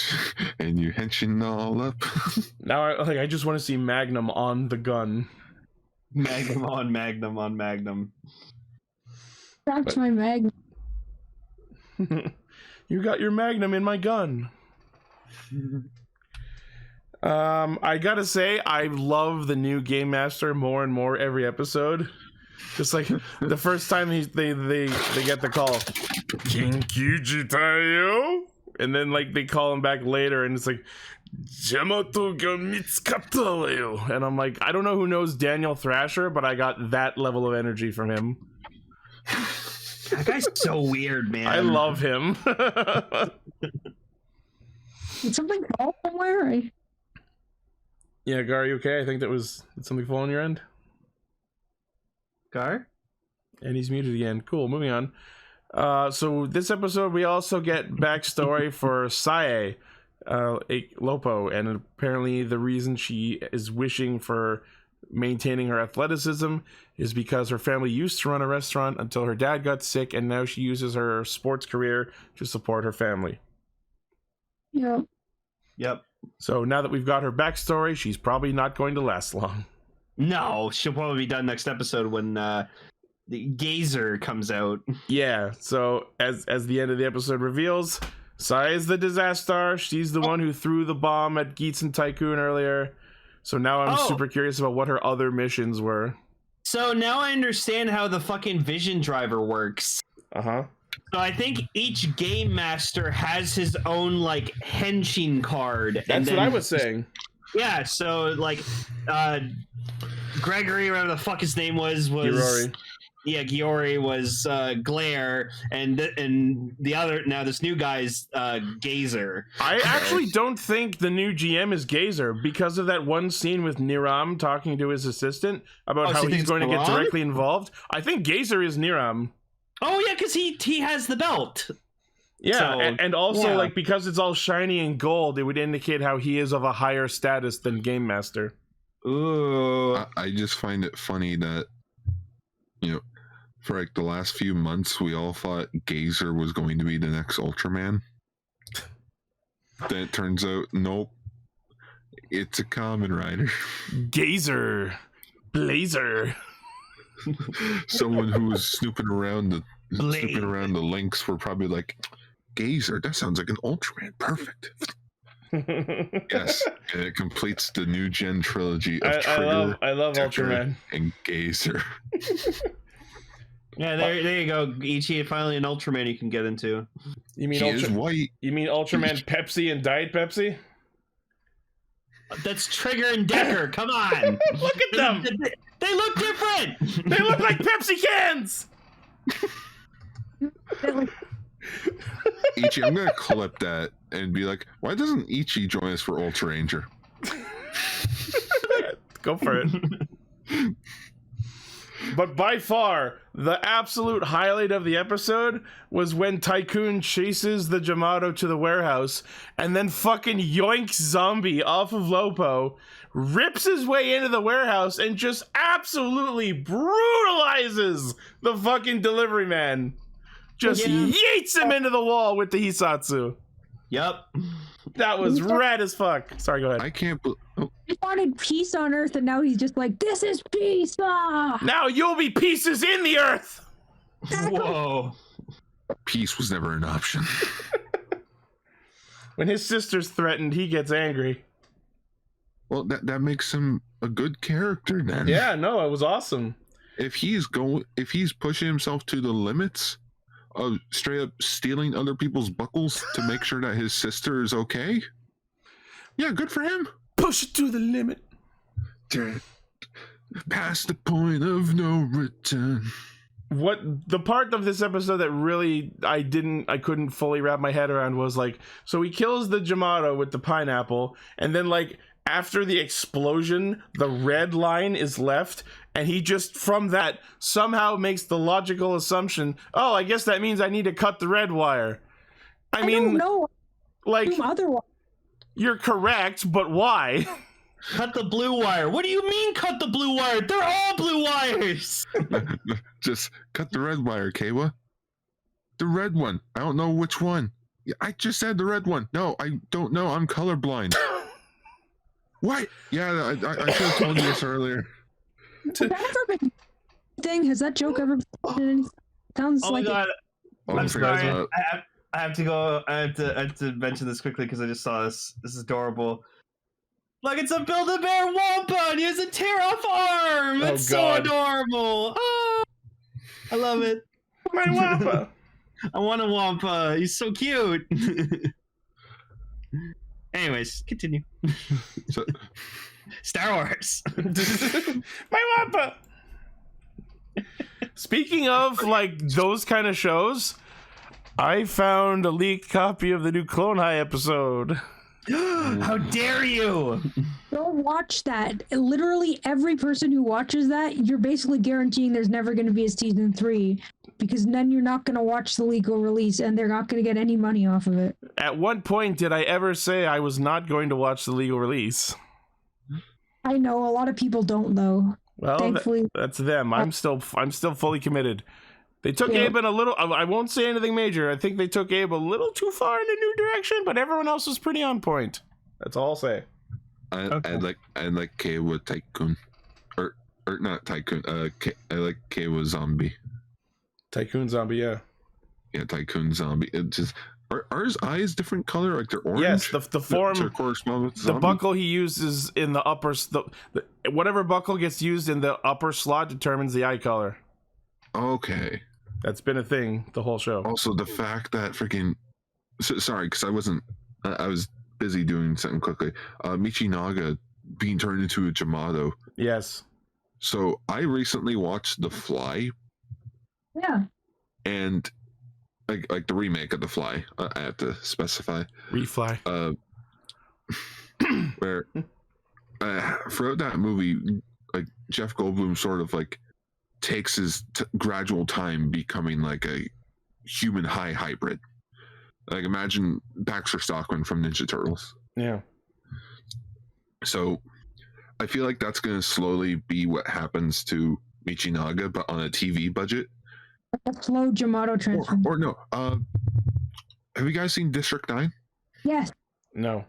henshin all up. Now, I just want to see Magnum on the gun. Magnum on Magnum on Magnum. That's my Magnum. You got your Magnum in my gun. I gotta say, I love the new Game Master more and more every episode. Just like the first time they get the call, Kinkyuji Tayo, and then they call him back later, and it's like, Jamato ga mitsukatta wa yo. And I'm like, I don't know who knows Daniel Thrasher, but I got that level of energy from him. That guy's so weird, man. I love him. Did something fall somewhere? Yeah, Gar, are you okay? I think did something fall on your end? Gar? And he's muted again. Cool, moving on. So this episode, we also get backstory for Sae, Lopo, and apparently the reason she is wishing for maintaining her athleticism is because her family used to run a restaurant until her dad got sick, and now she uses her sports career to support her family. Yeah. Yep. So now that we've got her backstory, she's probably not going to last long. No, she'll probably be done next episode when the Gazer comes out. Yeah, so as the end of the episode reveals, Sai is the Dezastar. She's the one who threw the bomb at Geats and Tycoon earlier. So now I'm super curious about what her other missions were. So now I understand how the fucking Vision Driver works. Uh-huh. So I think each Game Master has his own, henshin card. That's what I was saying. Yeah, so, Gregory, whatever the fuck his name was... Giori. Yeah, Giori was Glare, and the other... Now, this new guy's Gazer. I actually don't think the new GM is Gazer because of that one scene with Niram talking to his assistant about how he's going to get directly involved. I think Gazer is Niram. Oh, yeah, because he has the belt. Yeah, So, and also, yeah. because it's all shiny and gold, it would indicate how he is of a higher status than Game Master. Ooh. I just find it funny that, for the last few months, we all thought Gazer was going to be the next Ultraman. Then it turns out, nope. It's a Kamen Rider. Gazer. Blazer. Someone who was snooping around the links were probably like, Gazer, that sounds like an Ultraman. Perfect. Yes, and it completes the new gen trilogy of Trigger. I love Tekker, Ultraman and Gazer. Yeah, there you go. Ichi, finally an Ultraman you can get into. You mean He is white. You mean Ultraman Pepsi and Diet Pepsi? That's Trigger and Decker. Come on. Look at them. They look different. They look like Pepsi cans. Ichi, I'm gonna clip that and be like, why doesn't Ichi join us for Ultra Ranger? Go for it. But by far, the absolute highlight of the episode was when Tycoon chases the Jamato to the warehouse and then fucking yoinks Zombie off of Lopo, rips his way into the warehouse, and just absolutely brutalizes the fucking delivery man. Just yeets him into the wall with the Hisatsu. Yep. That was rad as fuck. Sorry, go ahead. I can't. He wanted peace on Earth, and now he's just like, this is peace. Ah! Now you'll be pieces in the earth. Whoa. Peace was never an option. When his sister's threatened, he gets angry. Well, that makes him a good character then. Yeah, no, it was awesome. If he's pushing himself to the limits of straight up stealing other people's buckles to make sure that his sister is okay, yeah, good for him. Push it to the limit. Past the point of no return. What the part of this episode that really I couldn't fully wrap my head around was like, so he kills the Jamato with the pineapple, and then like after the explosion, the red line is left, and he just from that somehow makes the logical assumption, oh, I guess that means I need to cut the red wire. I mean, don't know. like, Otherwise. You're correct, but why? Cut the blue wire. What do you mean cut the blue wire? They're all blue wires. Just cut the red wire, Kawa. The red one. I don't know which one. I just said the red one. No, I don't know. I'm colorblind. What? Yeah, I should have told you this earlier. Has that ever been thing? Has that joke ever been? Sounds Oh like my god. Oh, I'm I forgot sorry. about- I have to go. I have to mention this quickly because I just saw this. This is adorable. Look, it's a Build-A-Bear Wampa, and he has a tear-off arm. Oh, It's so God. adorable. Oh, I love it. My Wampa. I want a Wampa. He's so cute. Anyways, continue. So, Star Wars. My Wampa. Speaking of like those kind of shows, I found a leaked copy of the new Clone High episode. How dare you? don't watch that. Literally every person who watches that, you're basically guaranteeing there's never going to be a season 3 because then you're not going to watch the legal release and they're not going to get any money off of it. At what point did I ever say I was not going to watch the legal release? I know a lot of people don't though. Well, Thankfully, that's them. I'm still fully committed. They took Yeah. Abe in a little. I won't say anything major. I think they took Abe a little too far in a new direction, but everyone else was pretty on point. That's all I'll say. I like Kawa Tycoon, or not Tycoon. I like Kawa Zombie. Tycoon Zombie, yeah. Yeah, Tycoon Zombie. It just are his eyes different color? Like they're orange. Yes, the form, to correspond with the zombie? buckle he uses in the upper, whatever buckle gets used in the upper slot determines the eye color. Okay. That's been a thing the whole show. Also, the fact that freaking sorry, because I was busy doing something quickly. Michinaga being turned into a Jamato. Yes. So I recently watched The Fly, yeah. and like the remake of The Fly. I have to specify. Refly. Where throughout that movie, like Jeff Goldblum sort of like takes his gradual time becoming like a human high hybrid. Like imagine Baxter Stockman from Ninja Turtles. Yeah. So I feel like that's going to slowly be what happens to Michinaga, but on a TV budget. A slow Jamato transformation. Or no. Have you guys seen District 9? Yes. No.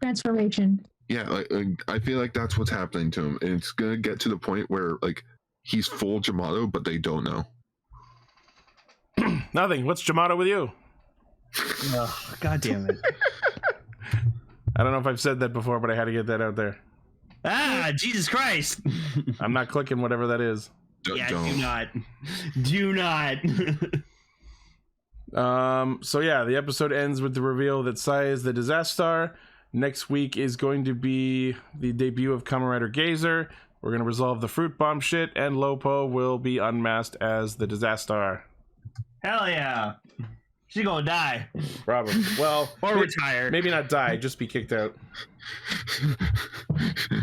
Transformation. Yeah, like I feel like that's what's happening to him, and it's gonna get to the point where like he's full Jamato, but they don't know. Nothing. What's Jamato with you? Oh, God damn it. I don't know if I've said that before, but I had to get that out there. Ah, Jesus Christ. I'm not clicking whatever that is. Yeah, Don't. do not. Do not. So yeah, the episode ends with the reveal that Sai is the Dezastar. Next week is going to be the debut of Kamen Rider Gazer. We're going to resolve the fruit bomb shit, and Lopo will be unmasked as the Dezastar. Hell yeah. She's gonna die. Probably. Well, Or retire. Maybe not die, just be kicked out.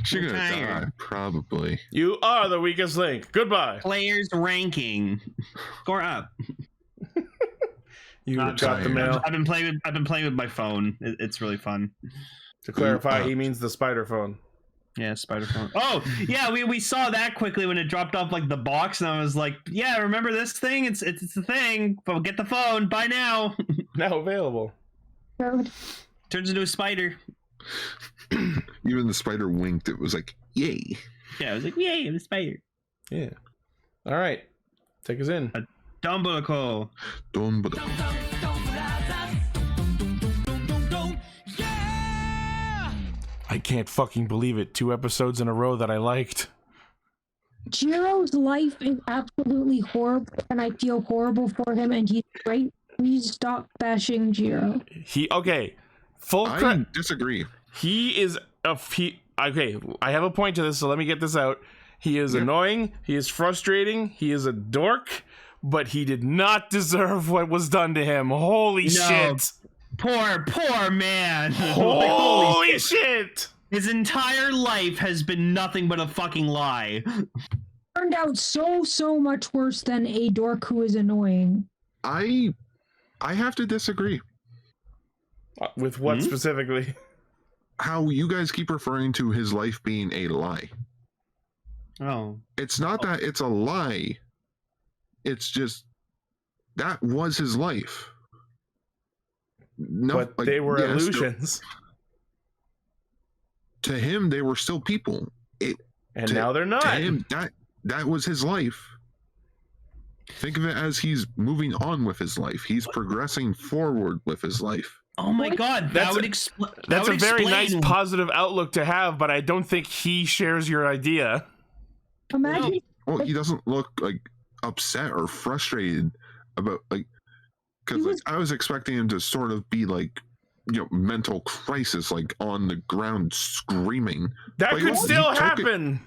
She's gonna Retire. die, probably. You are the weakest link. Goodbye. Players ranking. Score up. You Not got the tired. mail. I've been playing with my phone. It's really fun. To clarify, he means the spider phone. Yeah, spider phone. Oh, yeah, we saw that quickly when it dropped off like the box, and I was like, yeah, remember this thing? It's the thing. But get the phone. Buy now. Now available. Turns into a spider. Even the spider winked. It was like, yay. Yeah, I was like, yay, I'm a spider. Yeah. All right. Take us in. Donbrothers. I can't fucking believe it. 2 episodes in a row that I liked. Jiro's life is absolutely horrible, and I feel horrible for him, and he's great. Please stop bashing Jiro. I disagree. He is okay, I have a point to this, so let me get this out. He is annoying, he is frustrating, he is a dork, but he did not deserve what was done to him. Holy shit. Poor man. Holy shit. His entire life has been nothing but a fucking lie. Turned out so much worse than a dork who is annoying. I have to disagree. With what specifically? How you guys keep referring to his life being a lie. Oh. It's not that it's a lie. It's just that was his life. No, but they were illusions. To him, they were still people. Now they're not. To him, that was his life. Think of it as he's moving on with his life. He's progressing forward with his life. Oh my god, that's a very nice positive outlook to have, but I don't think he shares your idea. Imagine. Well, he doesn't look like upset or frustrated about because I was expecting him to sort of be like, mental crisis, like on the ground screaming. That could still happen.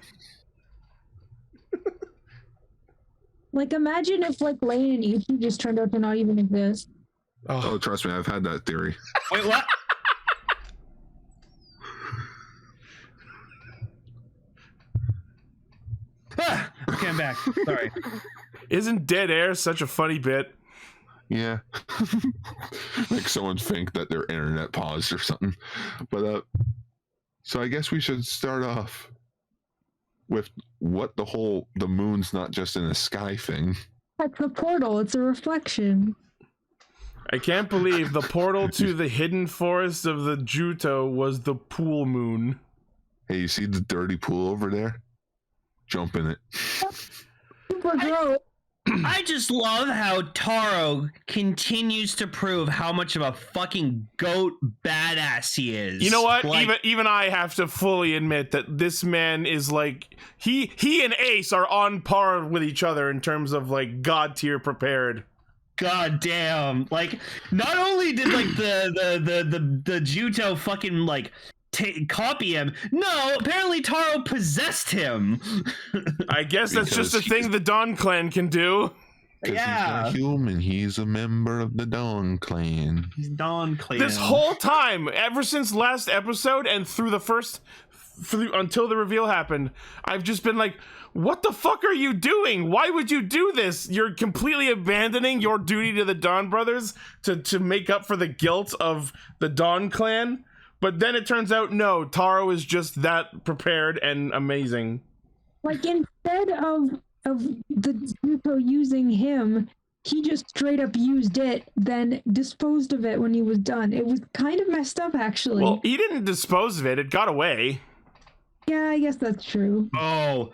Like, imagine if Lane and Ichi just turned out to not even exist. Oh, trust me, I've had that theory. Wait, what? Okay, I'm back. Sorry. Isn't dead air such a funny bit? Yeah. Like someone think that their internet paused or something. But so I guess we should start off with what the moon's not just in the sky thing. That's a portal, it's a reflection. I can't believe the portal to the hidden forest of the Juto was the pool moon. Hey, you see the dirty pool over there? Jump in it. Super gross. I just love how Tarou continues to prove how much of a fucking goat badass he is. You know what? Even I have to fully admit that this man is like he and Ace are on par with each other in terms of like god tier prepared. God damn! Like, not only did the Juto fucking copy him. No, apparently Tarou possessed him. I guess that's just a thing the Dawn Clan can do. Yeah. He's not human. He's a member of the Dawn Clan. He's Dawn Clan. This whole time, ever since last episode and through until the reveal happened, I've just been like, what the fuck are you doing? Why would you do this? You're completely abandoning your duty to the Donbrothers to make up for the guilt of the Dawn Clan. But then it turns out, no, Tarou is just that prepared and amazing. Like, instead of the Juto using him, he just straight up used it, then disposed of it when he was done. It was kind of messed up, actually. Well, he didn't dispose of it. It got away. Yeah, I guess that's true. Oh,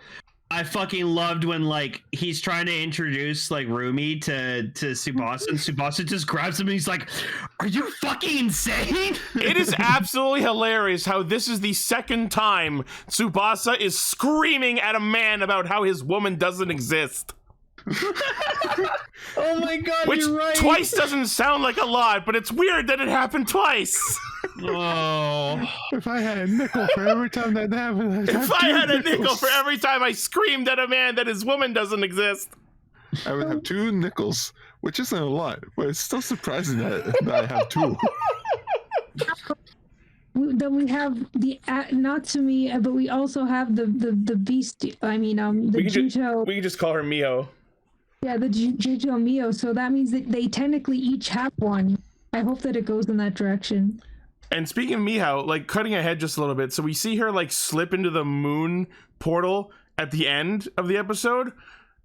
I fucking loved when he's trying to introduce Rumi to Tsubasa, and Tsubasa just grabs him and he's like, "Are you fucking insane?" It is absolutely hilarious how this is the second time Tsubasa is screaming at a man about how his woman doesn't exist. Oh my god, which you're right. Twice doesn't sound like a lot, but it's weird that it happened twice. Oh. If I had a nickel for every time that happened, if I had a nickel for every time I screamed at a man that his woman doesn't exist, I would have 2 nickels, which isn't a lot, but it's still surprising that I have 2. Then we have the Natsumi, but we also have the beast. The Juto. We can just call her Mio. Yeah, the Juto Mio. So that means that they technically each have one. I hope that it goes in that direction. And speaking of Mihao, cutting ahead just a little bit, so we see her slip into the moon portal at the end of the episode,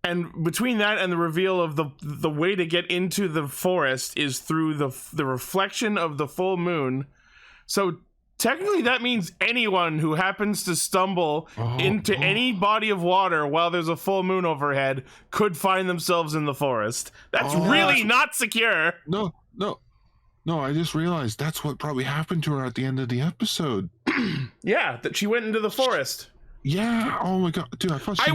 And between that and the reveal of the way to get into the forest is through the reflection of the full moon. So technically that means anyone who happens to stumble into any body of water while there's a full moon overhead could find themselves in the forest. That's really not secure. No, I just realized that's what probably happened to her at the end of the episode. Yeah, that she went into the forest. Yeah, oh my god. Dude, I thought she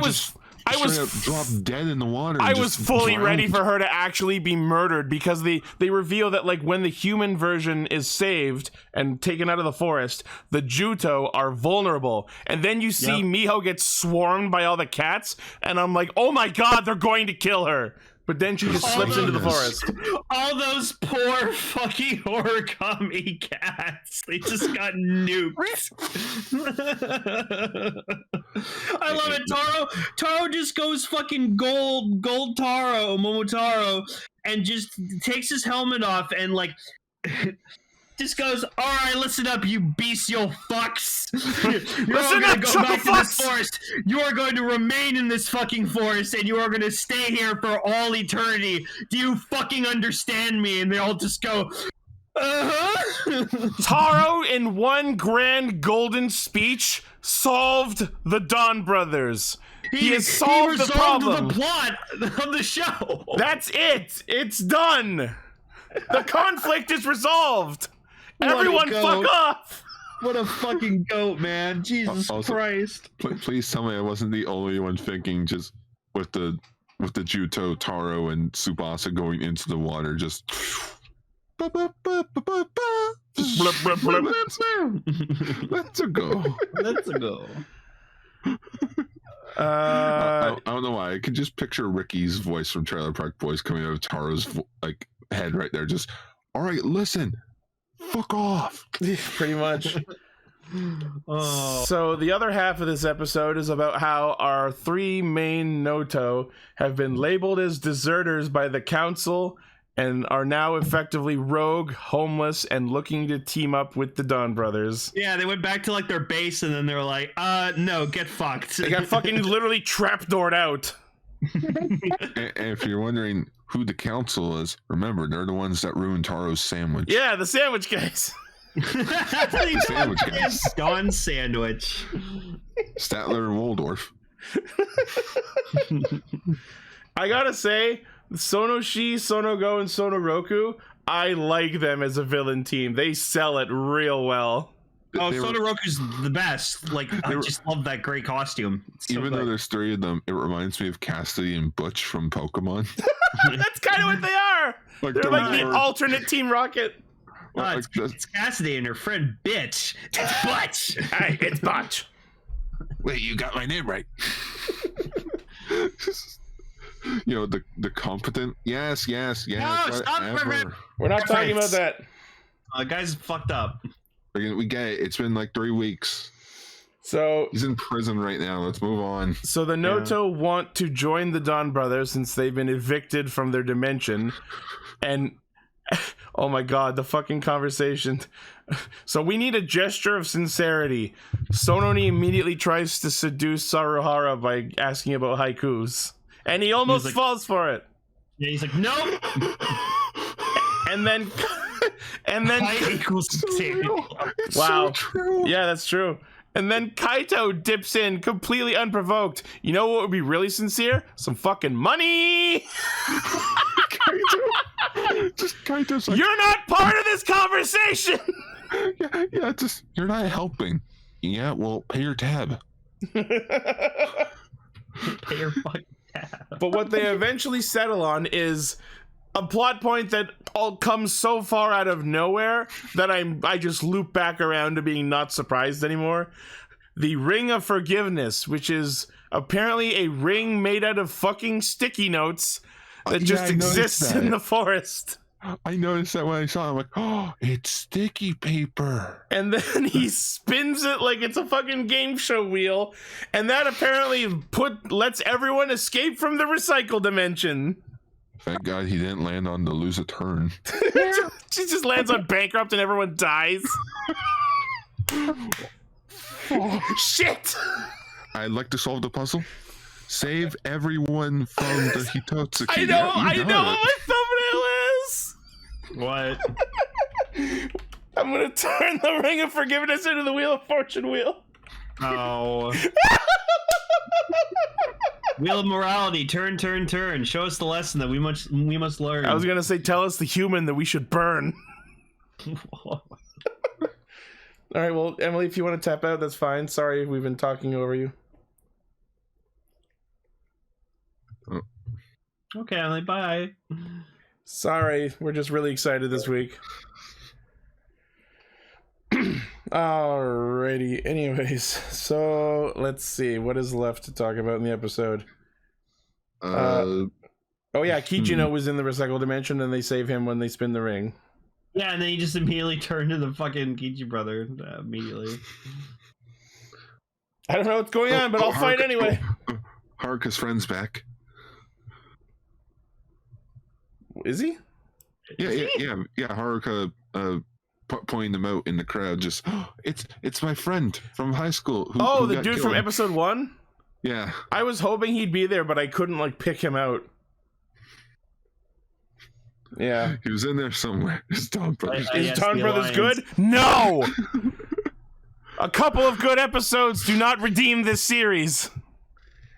dropped dead in the water. I was fully ready for her to actually be murdered because they reveal that like when the human version is saved and taken out of the forest, the Juto are vulnerable. And then you see Miho get swarmed by all the cats, and I'm like, oh my god, they're going to kill her. But then she just slips into the forest. All those poor fucking origami cats. They just got nuked. I love it. Taro just goes fucking gold Momotaro, and just takes his helmet off and like just goes, all right, listen up, you bestial fucks. You're all going to go back to this forest. You are going to remain in this fucking forest, and you are going to stay here for all eternity. Do you fucking understand me? And they all just go, Taro, in one grand golden speech, solved the Donbrothers. He has solved the problem. The plot of the show. That's it. It's done. The conflict is resolved. Everyone fuck off! What a fucking goat, man. Jesus Christ. Please tell me I wasn't the only one thinking just with the Juto, Taro, and Tsubasa going into the water, just let's go. I don't know why. I can just picture Ricky's voice from Trailer Park Boys coming out of Taro's like head right there. Just, all right, listen, fuck off. Pretty much. So the other half of this episode is about how our three main Nouto have been labeled as deserters by the council and are now effectively rogue, homeless, and looking to team up with the Donbrothers. Yeah, they went back to like their base and then they were like, no, get fucked. They got fucking literally trapdoored out. And if you're wondering who the council is, remember, they're the ones that ruined Taro's sandwich. Yeah, the sandwich guys. The sandwich guys. Dawn sandwich. Statler and Waldorf. I gotta say, Sonoshi, Sonogo, and Sonoroku, I like them as a villain team. They sell it real well. Sonoroku's the best. Like, I just love that gray costume. Even though there's three of them, it reminds me of Cassidy and Butch from Pokemon. That's kind of what they are. They're like the alternate Team Rocket. It's Cassidy and her friend Bitch. It's Butch. Hey, it's Butch. Wait, you got my name right. You know, the competent. Yes. No, stop. We're not talking about that. Guy's fucked up. We get it. It's been like 3 weeks. So he's in prison right now. Let's move on. So the Nouto want to join the Donbrothers since they've been evicted from their dimension. And oh my god, the fucking conversation. So we need a gesture of sincerity. Sononi immediately tries to seduce Saruhara by asking about haikus. And he almost falls for it. Yeah, he's like, no. And then Pi equals zero. Wow. So yeah, that's true. And then Kaito dips in completely unprovoked. You know what would be really sincere? Some fucking money. Kaito's like, you're not part of this conversation. Yeah, just you're not helping. Yeah, well, pay your tab. Pay your fucking tab. But what they eventually settle on is a plot point that all comes so far out of nowhere that I just loop back around to being not surprised anymore. The Ring of Forgiveness, which is apparently a ring made out of fucking sticky notes that just exists in the forest. I noticed that when I saw it. I'm like, oh, it's sticky paper. And then he spins it like it's a fucking game show wheel, and that apparently lets everyone escape from the recycle dimension. Thank God he didn't land on the lose a turn. She just lands on bankrupt and everyone dies. Oh, shit! I'd like to solve the puzzle. Save everyone from the Hitotsuki. I know what my thumbnail is. What? I'm gonna turn the Ring of Forgiveness into the Wheel of Fortune wheel. Oh. Wheel of Morality, turn. Show us the lesson that we must learn. I was gonna say, tell us the human that we should burn. All right, well, Emily, if you want to tap out, that's fine. Sorry, we've been talking over you. Okay, Emily, bye. Sorry, we're just really excited this week. Alrighty, anyways, so let's see what is left to talk about in the episode. Oh yeah, Kijino was in the recycle dimension and they save him when they spin the ring. Yeah, and then he just immediately turned to the fucking Kichi brother immediately. I don't know what's going on, but I'll fight anyway. Haruka's friend's back. Is he? Yeah. Haruka pointing them out in the crowd. Just, it's my friend from high school. Who the got dude killed. from episode 1? Yeah. I was hoping he'd be there, but I couldn't pick him out. Yeah. He was in there somewhere. Is Donbrothers good? No! A couple of good episodes do not redeem this series.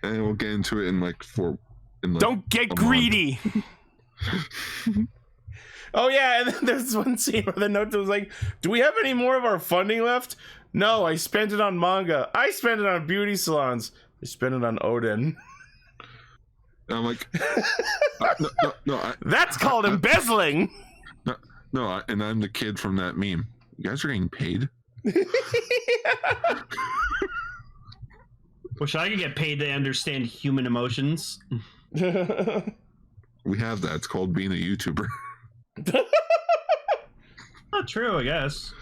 And we'll get into it in Don't get greedy. Oh yeah, and then there's one scene where the Nouto was like, do we have any more of our funding left? No, I spent it on manga. I spent it on beauty salons. I spent it on Odin. And I'm like, no. That's called embezzling. No, and I'm the kid from that meme. You guys are getting paid? Wish I could get paid to understand human emotions. We have that. It's called being a YouTuber. Not true, I guess.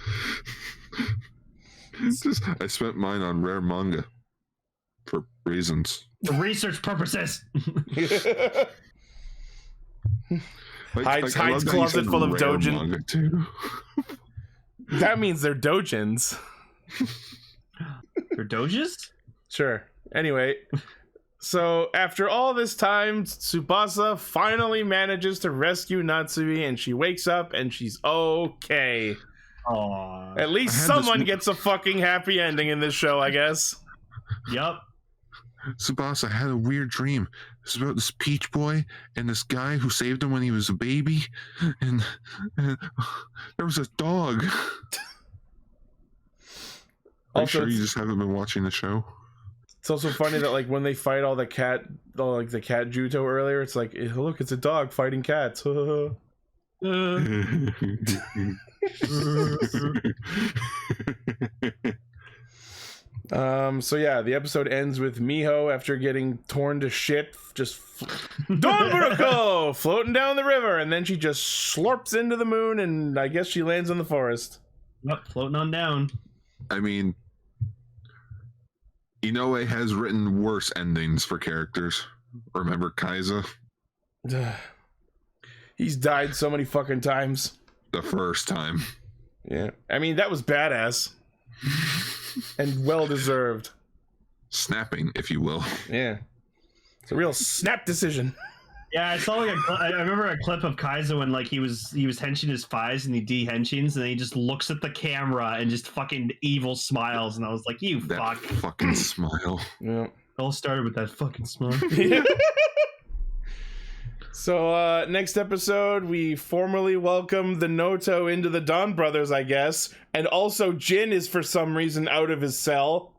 I spent mine on rare manga for reasons. For research purposes. Hides closet full of dojin. Too. That means they're dojins. They're doges? Sure. Anyway, so after all this time, Tsubasa finally manages to rescue Natsui, and she wakes up and she's okay. Aww. At least someone gets a fucking happy ending in this show, I guess. Yup. Tsubasa had a weird dream. It's about this peach boy and this guy who saved him when he was a baby, and there was a dog. Are you sure you just haven't been watching the show? It's also funny that when they fight all the cat Juto earlier, it's like, look, it's a dog fighting cats. So yeah, the episode ends with Miho, after getting torn to shit, just Donbrothers floating down the river, and then she just slurps into the moon, and I guess she lands in the forest. Yep, floating on down. I mean, Inoue has written worse endings for characters. Remember Kaiza? He's died so many fucking times. The first time. Yeah. I mean, that was badass. And well deserved. Snapping, if you will. Yeah. It's a real snap decision. Yeah, I saw I remember a clip of Kaizo when he was henching his Fies and he de-henchings, and then he just looks at the camera and just fucking evil smiles, and I was like, that fucking smile. Yeah. It all started with that fucking smile. So next episode, we formally welcome the Nouto into the Donbrothers, I guess, and also Jin is for some reason out of his cell.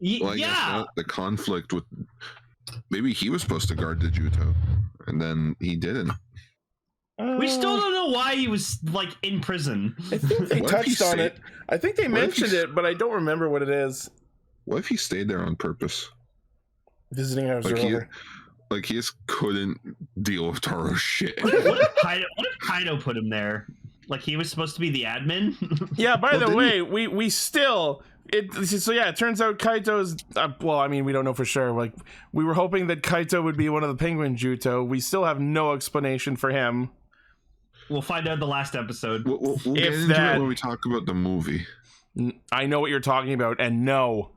Well, I guess not. The conflict with, maybe he was supposed to guard the Juto, and then he didn't. We still don't know why he was in prison. I think they touched on it. I think they mentioned it, but I don't remember what it is. What if he stayed there on purpose? Visiting hours over. He just couldn't deal with Taro's shit. What if Kaido put him there? He was supposed to be the admin? Yeah, by the way, we still... it turns out Kaito's... we don't know for sure. We were hoping that Kaito would be one of the Penguin Juto. We still have no explanation for him. We'll find out the last episode. We'll get into it when we talk about the movie. I know what you're talking about, and no.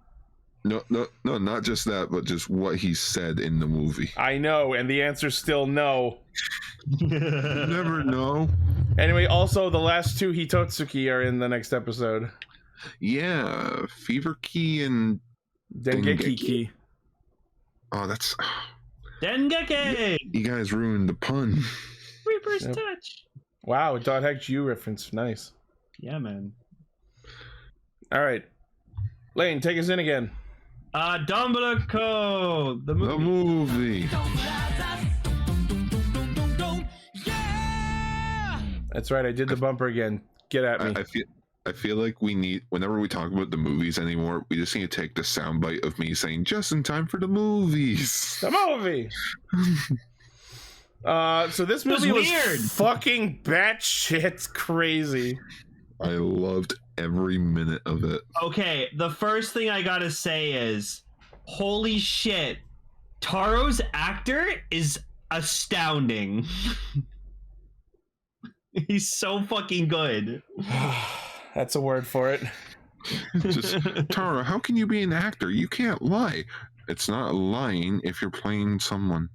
No, not just that, but just what he said in the movie. I know, and the answer's still no. You never know. Anyway, also the last two Hitotsuki are in the next episode. Yeah, Fever Key and Dengeki Key. Oh, that's Dengeki! you guys ruined the pun. Reaper's Touch. Wow, Dot Heck you reference. Nice. Yeah, man. All right. Lane, take us in again. Donbrothers, the movie. That's right, I did the bumper again. Get at me. I feel like we need, whenever we talk about the movies anymore, we just need to take the soundbite of me saying, just in time for the movies. The movie! So this movie was weird. Fucking batshit crazy. I loved every minute of it. Okay, the first thing I gotta say is, holy shit, Taro's actor is astounding. He's so fucking good. That's a word for it. Just, Taro, how can you be an actor? You can't lie. It's not lying if you're playing someone.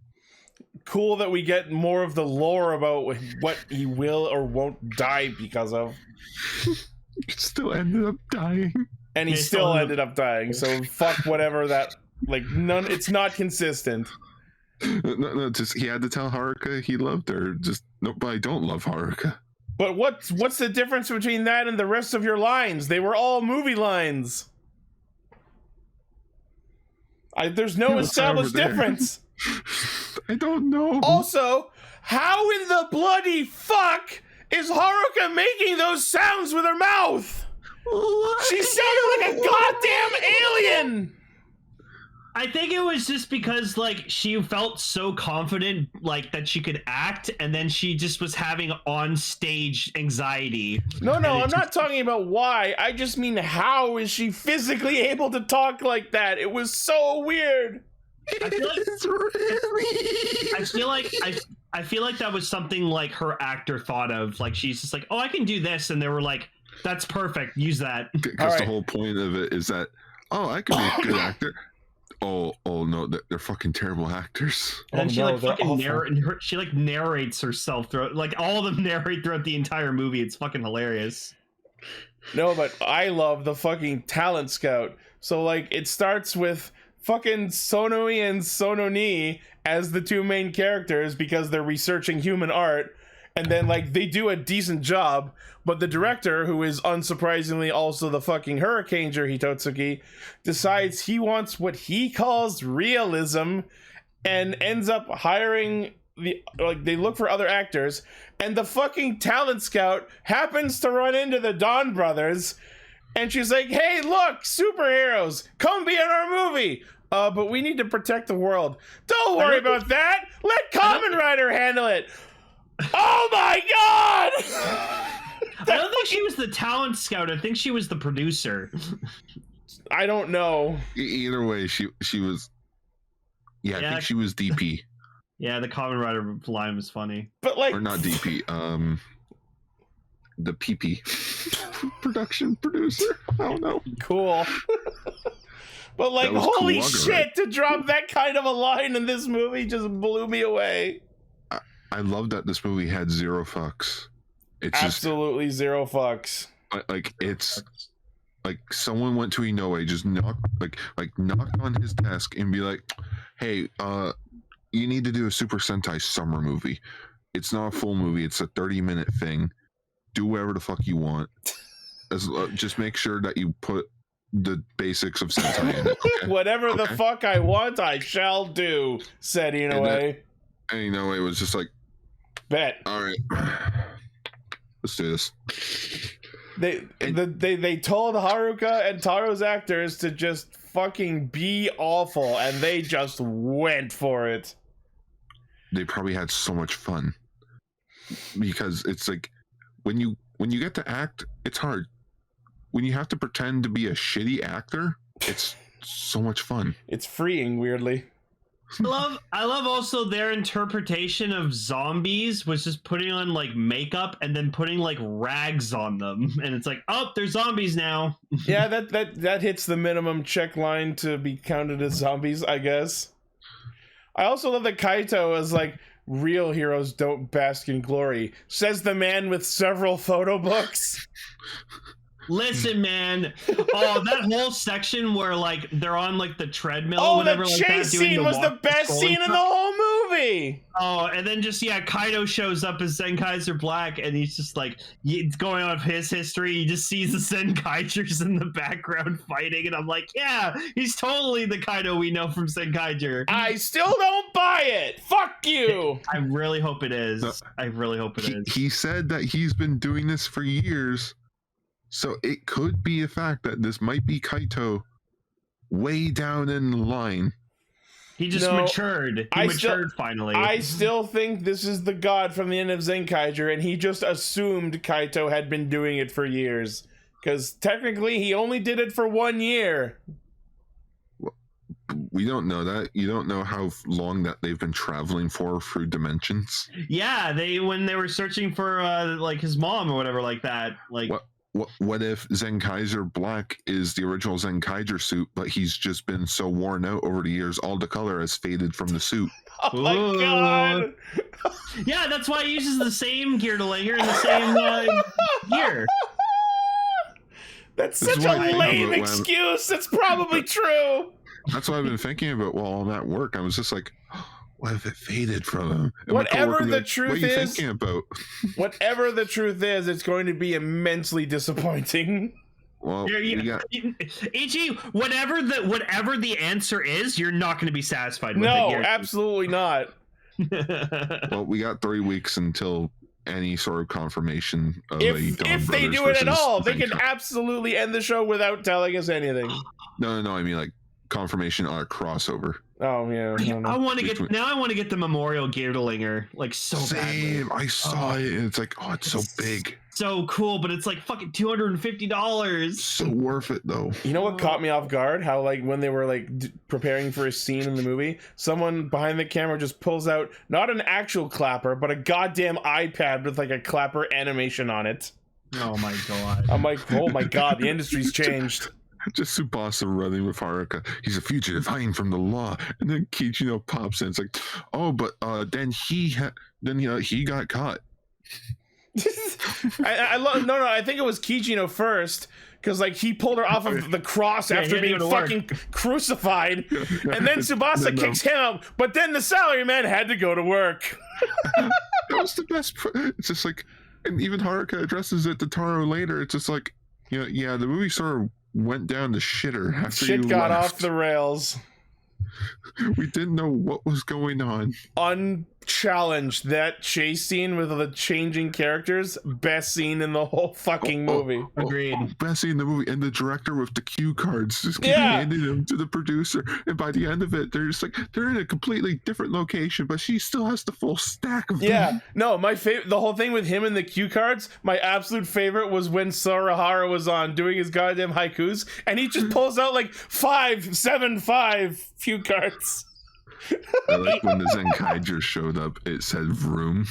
Cool that we get more of the lore about what he will or won't die because of. He still ended up dying. And he still ended up dying, so fuck whatever that, like, none, it's not consistent. No, just he had to tell Haruka he loved her. Just, no, but I don't love Haruka. But what's the difference between that and the rest of your lines? They were all movie lines. There's no established difference. I don't know. Also, how in the bloody fuck is Haruka making those sounds with her mouth? She sounded like a goddamn alien! I think it was just because, like, she felt so confident, like, that she could act, and then she just was having on-stage anxiety. No, I'm not talking about why. I just mean how is she physically able to talk like that? It was so weird. I feel like that was something, like, her actor thought of. Like, she's just like, oh, I can do this, and they were like, that's perfect, use that. Because the whole point of it is that, oh, I could be a good actor. Oh no, they're fucking terrible actors. And then she narrates herself throughout, like, all of them narrate throughout the entire movie. It's fucking hilarious. No, but I love the fucking talent scout. So, like, it starts with fucking Sonoi and Sononi as the two main characters because they're researching human art, and then, like, they do a decent job, but the director, who is unsurprisingly also the fucking Hurricaneger Hitotsuki, decides he wants what he calls realism and ends up hiring they look for other actors, and the fucking talent scout happens to run into the Donbrothers, and she's like, hey, look, superheroes, come be in our movie. But we need to protect the world. Don't worry about that. Let Kamen Rider handle it. Oh my god! I don't think she was the talent scout. I think she was the producer. I don't know. Either way, she was. Yeah, I think she was DP. Yeah, the Kamen Rider line was funny. But, like, or not DP. The PP production producer. I don't know. Cool. But, like, holy shit, to drop that kind of a line in this movie just blew me away. I love that this movie had zero fucks. It's absolutely just, zero fucks. Like, it's like someone went to Inoue, just knocked on his desk and be like, hey, you need to do a Super Sentai summer movie. It's not a full movie. It's a 30-minute thing. Do whatever the fuck you want. Just make sure that you put the basics of Sentai in it. Okay? Whatever the fuck I want, I shall do, said Inoue. And Inoue was just like, bet. All right, let's do this. They told Haruka and Taro's actors to just fucking be awful, and they just went for it. They probably had so much fun because it's like when you get to act, it's hard. When you have to pretend to be a shitty actor, it's so much fun. It's freeing, weirdly. I love also their interpretation of zombies was just putting on like makeup and then putting like rags on them, and it's like, oh, they're zombies now. Yeah, that hits the minimum check line to be counted as zombies, I guess. I also love that Kaito is like, real heroes don't bask in glory, says the man with several photo books. Listen, man. Oh, that whole section where like they're on like the treadmill. Oh, or whatever, the like chase that, doing scene was the best scene in the whole movie. Oh, and then just Kaido shows up as Zenkaiser Black, and he's just like, it's going on with his history. He just sees the Zenkaigers in the background fighting, and I'm like, yeah, he's totally the Kaido we know from Zenkaiger. I still don't buy it. Fuck you. I really hope it is. I really hope it is. He said that he's been doing this for years. So it could be a fact that this might be Kaito way down in the line. He just matured. He matured finally. I still think this is the god from the end of Zenkaiger, and he just assumed Kaito had been doing it for years. Because technically he only did it for 1 year. We don't know that. You don't know how long that they've been traveling for through dimensions. Yeah, when they were searching for like his mom or whatever like that. Like What if Zenkaiser Black is the original Zenkaiger suit, but he's just been so worn out over the years, all the color has faded from the suit? Oh my god! Yeah, that's why he uses the same gear Delanger in the same gear. That's such a lame excuse. It's probably true. That's what I've been thinking about while all that work. I was just like, what if it faded from him? And whatever the truth what are you is, thinking about? Whatever the truth is, it's going to be immensely disappointing. Well, Ichi, whatever the answer is, you're not going to be satisfied with it. No, absolutely not. Well, we got 3 weeks until any sort of confirmation of if they do it at all, they can absolutely end the show without telling us anything. No, I mean like confirmation on a crossover. Oh yeah. No. I want to get the Memorial Gearlinger like so badly. I saw it, and it's like, oh, it's so big, so cool, but it's like fucking $250. So worth it though. You know what caught me off guard? How like when they were like preparing for a scene in the movie, someone behind the camera just pulls out not an actual clapper, but a goddamn iPad with like a clapper animation on it. Oh my god! I'm like, oh my god, the industry's changed. Just Tsubasa running with Haruka. He's a fugitive hiding from the law, and then Kichino pops in. It's like, oh, but then he got caught. I think it was Kichino first, because like he pulled her off of the cross after being fucking crucified, and then Tsubasa kicks him out. But then the salaryman had to go to work. That was the best. It's just like, and even Haruka addresses it to Tarou later. It's just like, the movie sort of went down the shitter after shit got off the rails. We didn't know what was going on. Unchallenged, that chase scene with the changing characters, best scene in the whole fucking movie. Agreed. Best scene in the movie, and the director with the cue cards just keep handing them to the producer, and by the end of it, they're just like, they're in a completely different location, but she still has the full stack of them. No, my favorite, the whole thing with him and the cue cards, my absolute favorite was when Sorahara was on doing his goddamn haikus, and he just pulls out like 5, 7, 5 cue cards. I like when the Zenkaiger showed up, it said vroom.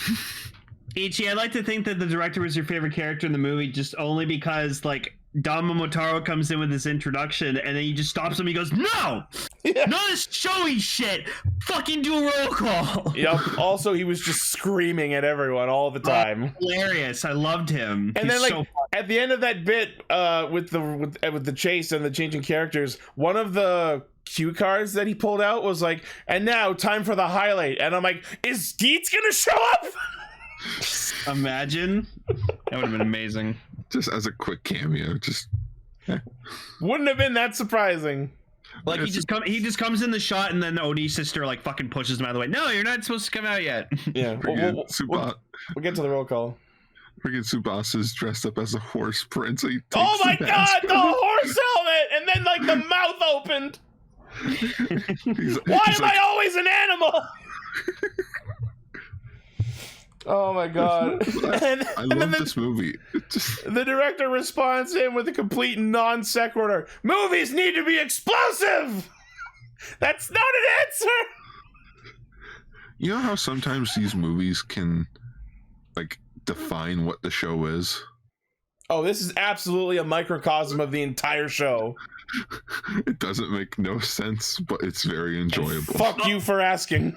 Ichi, I'd like to think that the director was your favorite character in the movie just only because, like, Don Momotaro comes in with this introduction and then he just stops him. He goes, no! None of this showy shit! Fucking do a roll call! Yep. Also, he was just screaming at everyone all the time. Hilarious. I loved him. And then, like, at the end of that bit, with the chase and the changing characters, one of the cue cards that he pulled out was like, and now time for the highlight. And I'm like, is Geats gonna show up? Imagine. That would have been amazing. Just as a quick cameo, wouldn't have been that surprising. Like he just comes in the shot, and then Oni's sister like fucking pushes him out of the way. No, you're not supposed to come out yet. Yeah, we'll get to the roll call. Freaking Tsubasa's dressed up as a horse prince. So oh my god, the horse helmet, and then like the mouth opened. Why am I always an animal? Oh my god. I love this movie. The director responds to him with a complete non sequitur. Movies need to be explosive! That's not an answer! You know how sometimes these movies can like define what the show is? Oh, this is absolutely a microcosm of the entire show. It doesn't make no sense, but it's very enjoyable. And fuck you for asking.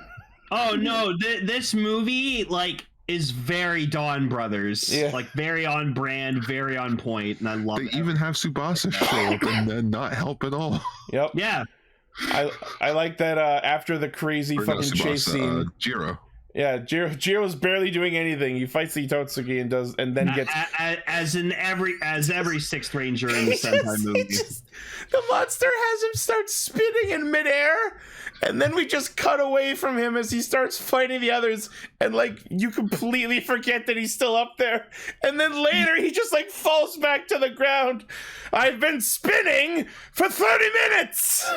Oh no, this movie like is very Donbrothers. Yeah. Like very on brand, very on point, and I love it. They even have Tsubasa show up and then not help at all. Yep. Yeah. I like that after the crazy Or fucking not chase Tsubasa, scene. Jiro. Yeah, Jiro's barely doing anything. He fights the Totsuki and then gets as every sixth ranger in the Sentai movie. The monster has him start spinning in midair, and then we just cut away from him as he starts fighting the others, and like you completely forget that he's still up there, and then later he just like falls back to the ground. I've been spinning for 30 minutes.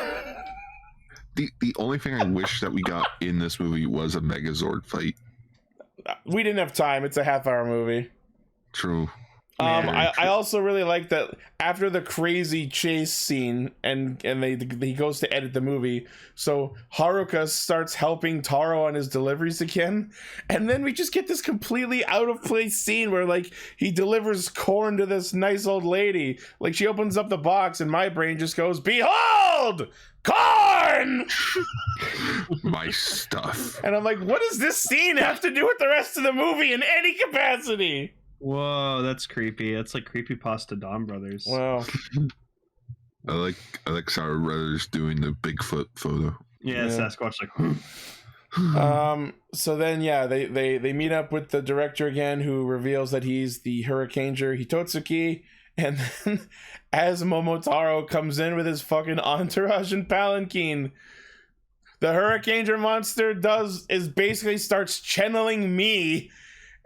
The only thing I wish that we got in this movie was a Megazord fight. We didn't have time. It's a half-hour movie. True. I also really like that after the crazy chase scene and he goes to edit the movie, so Haruka starts helping Taro on his deliveries again, and then we just get this completely out of place scene where like he delivers corn to this nice old lady. Like she opens up the box and my brain just goes, "Behold, corn!" My stuff. And I'm like, what does this scene have to do with the rest of the movie in any capacity? Whoa, that's creepy. That's like creepypasta Donbrothers. Wow. I like Sarah Brothers doing the Bigfoot photo. Yeah, Sasquatch like. So then they meet up with the director again, who reveals that he's the Hurricaneger Hitotsuki, and then as Momotaro comes in with his fucking entourage and palanquin, the Hurricaneger monster basically starts channeling me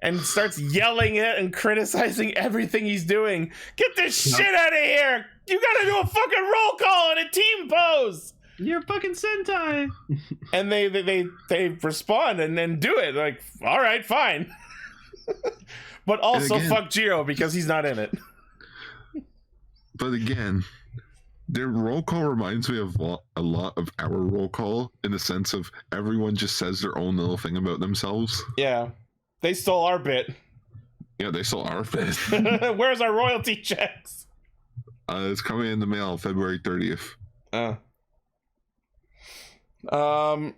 and starts yelling at and criticizing everything he's doing. Get this shit out of here! You gotta do a fucking roll call and a team pose! You're fucking Sentai! And they respond and then do it. Like, alright, fine. But also again, fuck Jiro because he's not in it. But again, their roll call reminds me of a lot of our roll call in the sense of everyone just says their own little thing about themselves. Yeah. They stole our bit. Yeah, they stole our bit. Where's our royalty checks? It's coming in the mail February 30th.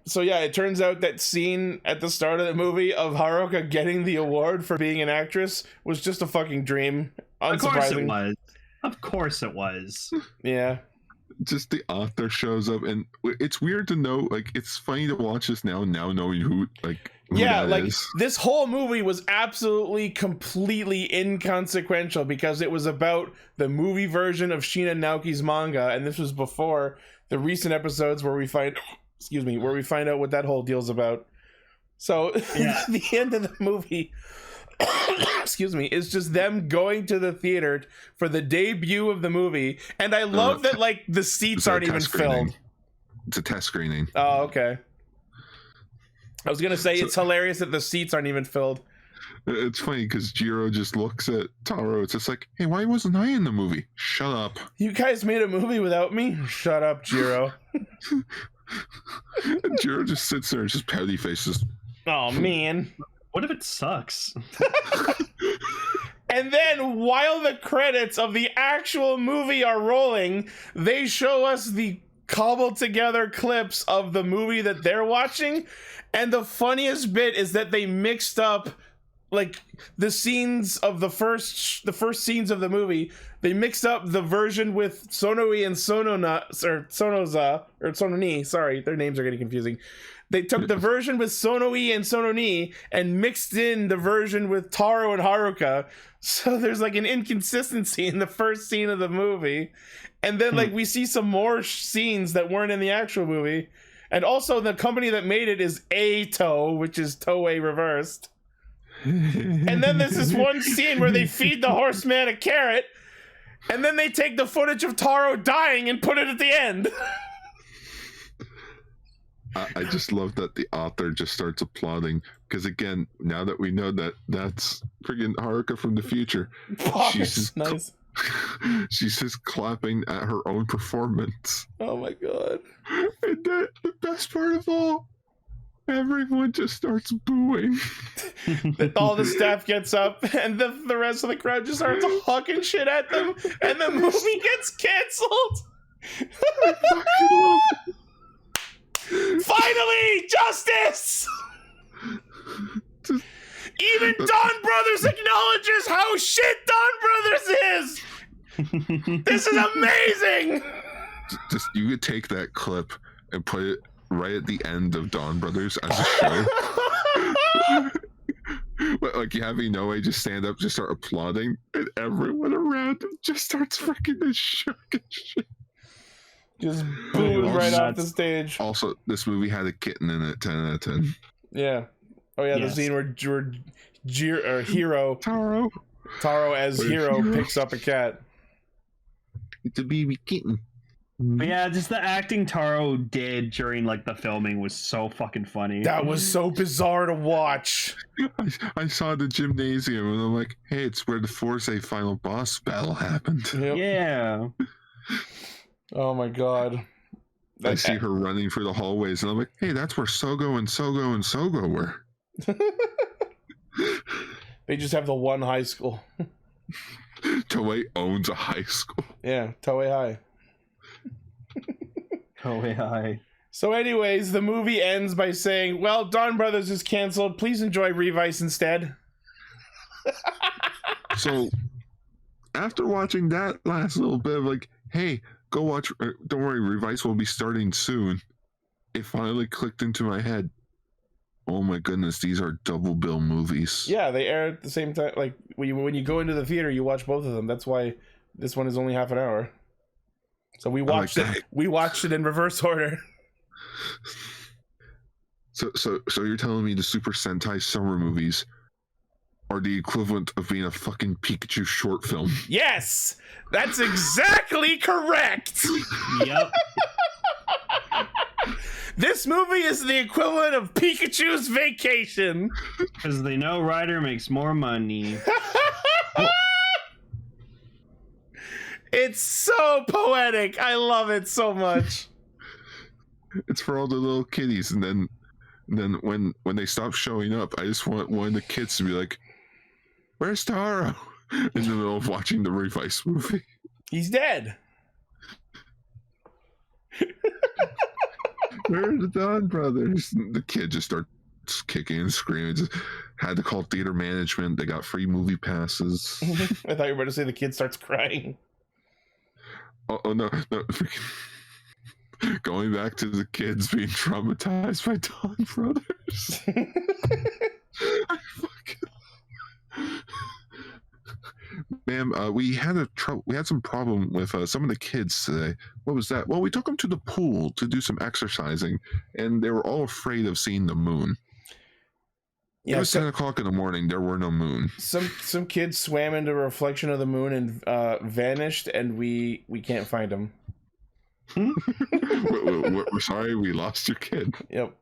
So yeah, it turns out that scene at the start of the movie of Haruka getting the award for being an actress was just a fucking dream. Unsurprising. Of course it was. Of course it was. Yeah. Just the author shows up, and it's weird to know. Like, it's funny to watch this now knowing who that is. This whole movie was absolutely completely inconsequential because it was about the movie version of Shin and Naoki's manga, and this was before the recent episodes where we find out what that whole deal's about. So the end of the movie is just them going to the theater for the debut of the movie, and I love that like the seats aren't even filled. It's a test screening. Oh, okay. I was gonna say it's hilarious that the seats aren't even filled. It's funny because Jiro just looks at Taro. It's just like, hey, why wasn't I in the movie? Shut up. You guys made a movie without me? Shut up, Jiro. And Jiro just sits there and just pouty faces. Oh man. What if it sucks? And then while the credits of the actual movie are rolling, they show us the cobbled together clips of the movie that they're watching. And the funniest bit is that they mixed up like the scenes of the first scenes of the movie. They mixed up the version with Sonoi and Sonoza or Sononi. Sorry, their names are getting confusing. They took the version with Sonoi and Sononi and mixed in the version with Taro and Haruka. So there's like an inconsistency in the first scene of the movie. And then like we see some more scenes that weren't in the actual movie. And also the company that made it is Ato, which is Toei reversed. And then there's this one scene where they feed the horseman a carrot. And then they take the footage of Taro dying and put it at the end. I just love that the author just starts applauding because again, now that we know that that's friggin' Haruka from the future, she's just nice. She's just clapping at her own performance. Oh my god! And the best part of all Everyone just starts booing. All the staff gets up, and the rest of the crowd just starts hucking shit at them, and the movie gets canceled. Finally, justice! Even Don Brothers acknowledges how shit Don Brothers is! This is amazing! Just you could take that clip and put it right at the end of Don Brothers as a show. But like you have Inoue just stand up, just start applauding, and everyone around him just starts freaking this shook and shit. Just booing right off the stage. Also, this movie had a kitten in it, 10 out of 10. Yeah. Oh yeah, Yes. the scene where Hero Tarou as Hero picks up a cat. It's a baby kitten. But yeah, just the acting Taro did during like the filming was so fucking funny. That was so bizarre to watch. I saw the gymnasium and I'm like, hey, it's where the Force final boss battle happened. Yep. Yeah. Oh my god. I see her running through the hallways and I'm like, hey, that's where Sogo and Sogo and Sogo were. They just have the one high school. Toei owns a high school. Yeah, Toei High. Oh yeah. So anyways, the movie ends by saying, well, Don Brothers is canceled. Please enjoy Revice instead. So after watching that last little bit of like, hey, go watch, don't worry, Revice will be starting soon. It finally clicked into my head. Oh my goodness, these are double bill movies. Yeah, they air at the same time. Like when you go into the theater, you watch both of them. That's why this one is only half an hour. So we watched it. We watched it in reverse order. So you're telling me the Super Sentai summer movies are the equivalent of being a fucking Pikachu short film? Yes, that's exactly correct. Yep. This movie is the equivalent of Pikachu's Vacation. Because they know Ryder makes more money. It's so poetic. I love it so much. It's for all the little kiddies, and then when they stop showing up, I just want one of the kids to be like, "Where's Taro?" in the middle of watching the Revice movie. He's dead. Where are the Don Brothers? The kid just starts kicking and screaming. Just had to call theater management. They got free movie passes. I thought you were about to say the kid starts crying. Oh no! Going back to the kids being traumatized by Don Brothers. I fucking... Ma'am, we had some problem with some of the kids today. What was that? Well, we took them to the pool to do some exercising, and they were all afraid of seeing the moon. Yeah, it was 10 o'clock in the morning. There were no moon. Some kids swam into a reflection of the moon and vanished, and we can't find them. We're sorry, we lost your kid. Yep.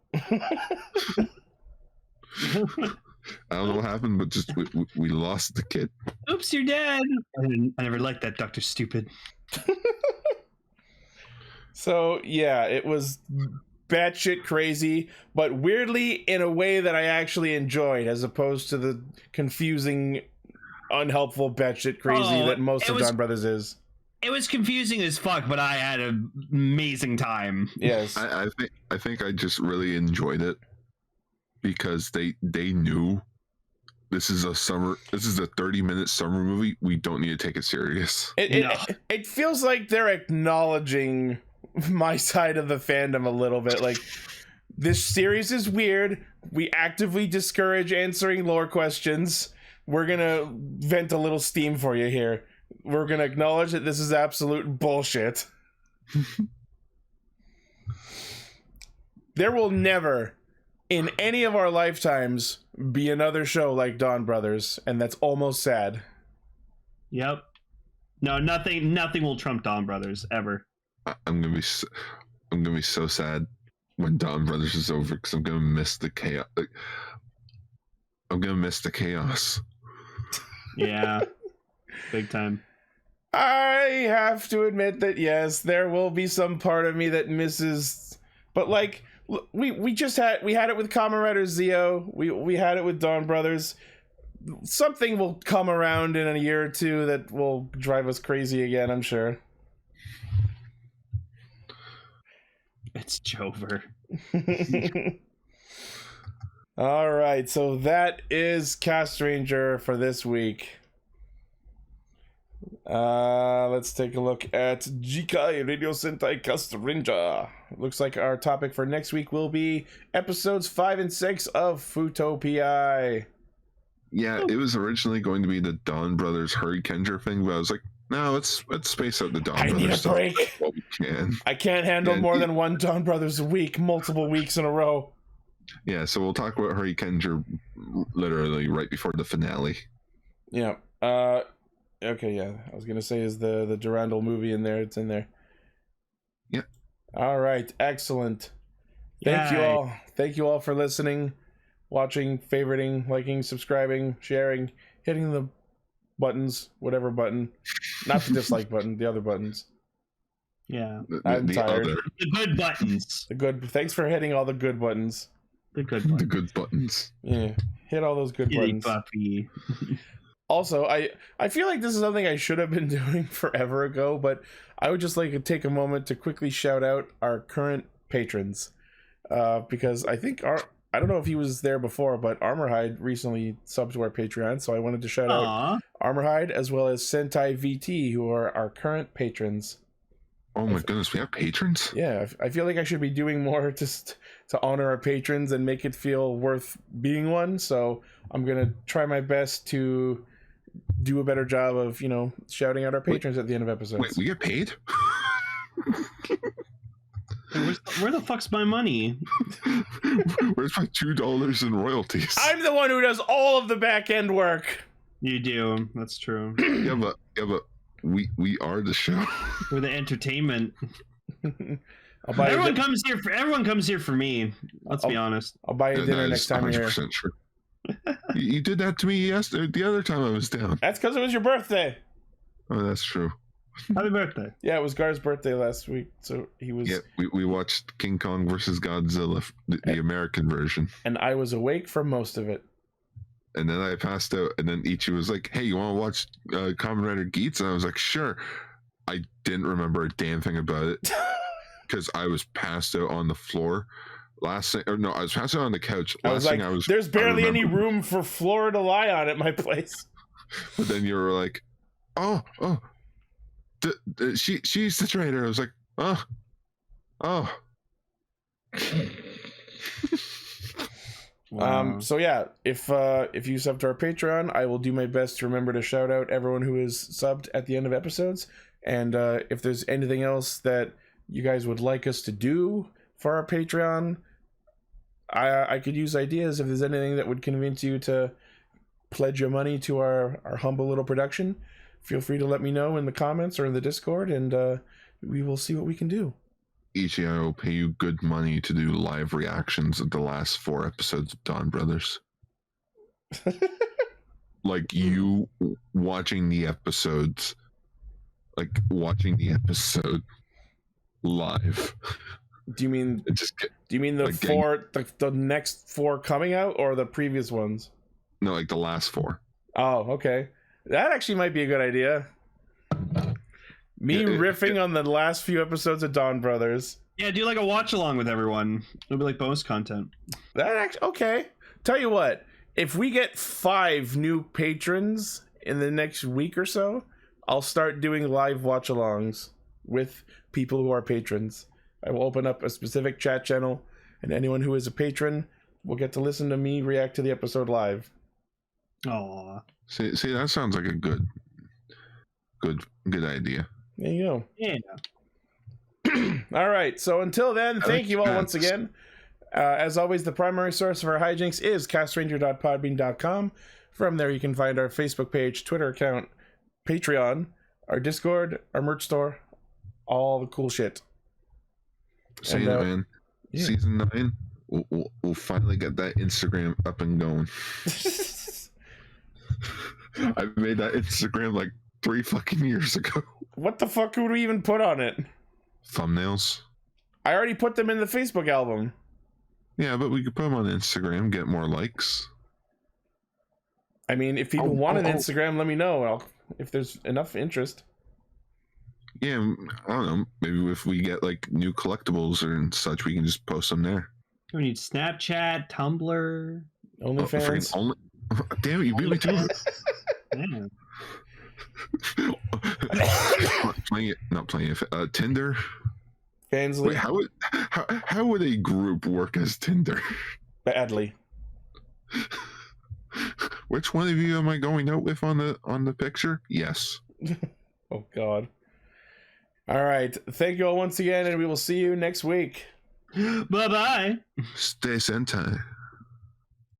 I don't know what happened, but just we lost the kid. Oops, you're dead. I never liked that Dr. Stupid. So yeah, it was batshit crazy, but weirdly in a way that I actually enjoyed, as opposed to the confusing, unhelpful batshit crazy that most of Don Brothers is. It was confusing as fuck, but I had an amazing time. Yes, I think I just really enjoyed it because they knew this is a 30-minute summer movie. We don't need to take it serious. It feels like they're acknowledging my side of the fandom a little bit. Like, this series is weird. We actively discourage answering lore questions. We're gonna vent a little steam for you here. We're gonna acknowledge that this is absolute bullshit. There will never, in any of our lifetimes, be another show like Don Brothers, and that's almost sad. Yep. No, nothing will trump Don Brothers ever. I'm gonna be so sad when Don Brothers is over because I'm gonna miss the chaos. I'm gonna miss the chaos. Yeah, big time. I have to admit that yes, there will be some part of me that misses, but like we just had it with Kamen Rider Zeo. We had it with Donbrothers. Something will come around in a year or two that will drive us crazy again, I'm sure. It's Jover. All right, so that is Castranger for this week. Let's take a look at Jikai Radio Sentai Castranger. Looks like our topic for next week will be episodes 5 and 6 of Futopi. Yeah, it was originally going to be the Donbrothers Hurricaneer thing, but I was like, no, let's space out the Donbrothers. I need a break. What we can. I can't handle more than one Donbrothers a week, multiple weeks in a row. Yeah, so we'll talk about Hurricaneer literally right before the finale. Yeah. Okay, yeah. I was gonna say, is the Durandal movie in there? It's in there. Yeah. All right. Excellent. Thank you all. Thank you all for listening, watching, favoriting, liking, subscribing, sharing, hitting the buttons, whatever button. Not the dislike button, the other buttons. Yeah. I'm tired. The good buttons. Thanks for hitting all the good buttons. The good buttons. The good buttons. Yeah. Hit all those good buttons. Puppy. Also, I feel like this is something I should have been doing forever ago, but I would just like to take a moment to quickly shout out our current patrons. Because I think I don't know if he was there before, but Armorhide recently subbed to our Patreon, so I wanted to shout out Armorhide as well as Sentai VT, who are our current patrons. Oh my goodness, we have patrons? Yeah, I feel like I should be doing more just to honor our patrons and make it feel worth being one, so I'm going to try my best to do a better job of, shouting out our patrons at the end of episodes. Wait, we get paid? Where the fuck's my money? Where's my $2 in royalties? I'm the one who does all of the back end work. You do. That's true. Yeah, but we are the show. We're the entertainment. Everyone comes here for me. Let's be honest. I'll buy you dinner next time you're here. Sure. You did that to me the other time I was down. That's because it was your birthday. Oh, that's true. Happy birthday. Yeah, it was Gar's birthday last week, so he was... Yeah, we watched King Kong versus Godzilla, the American version. And I was awake for most of it. And then I passed out, and then Ichi was like, hey, you want to watch Kamen Rider Geats? And I was like, sure. I didn't remember a damn thing about it, because I was passed out on the floor. I was passed out on the couch. There's barely any room for floor to lie on at my place. But then you were like, oh, she's the traitor. I was like, oh. Wow. So yeah, if you sub to our Patreon, I will do my best to remember to shout out everyone who is subbed at the end of episodes. And if there's anything else that you guys would like us to do for our Patreon, I could use ideas. If there's anything that would convince you to pledge your money to our humble little production, feel free to let me know in the comments or in the Discord, and we will see what we can do. Ichi, I will pay you good money to do live reactions of the last 4 episodes of Donbrothers. Like you watching the episodes, like watching the episode live. Do you mean the next 4 coming out, or the previous ones? No, like the last 4. Oh, okay. That actually might be a good idea. Riffing on the last few episodes of Donbrothers. Yeah, do like a watch along with everyone. It'll be like bonus content. Okay. Tell you what, if we get 5 new patrons in the next week or so, I'll start doing live watch alongs with people who are patrons. I will open up a specific chat channel, and anyone who is a patron will get to listen to me react to the episode live. Aww. See, that sounds like a good idea. There you go. Yeah. All right. So until then, thank you all once again. As always, the primary source of our hijinks is castranger.podbean.com. From there, you can find our Facebook page, Twitter account, Patreon, our Discord, our merch store, all the cool shit. Say that, man. Yeah. Season 9, we'll finally get that Instagram up and going. I made that Instagram like 3 fucking years ago. What the fuck would we even put on it? Thumbnails. I already put them in the Facebook album. Yeah, but we could put them on Instagram, get more likes. I mean, if people want an Instagram, let me know. If there's enough interest. Yeah, I don't know. Maybe if we get like new collectibles and such, we can just post them there. We need Snapchat, Tumblr, OnlyFans. Damn it, you beat me to it. Not playing it. Tinder. Fansly. Wait, how would a group work as Tinder? Badly. Which one of you am I going out with on the picture? Yes. Oh God. All right. Thank you all once again, and we will see you next week. Bye-bye. Stay Sentai.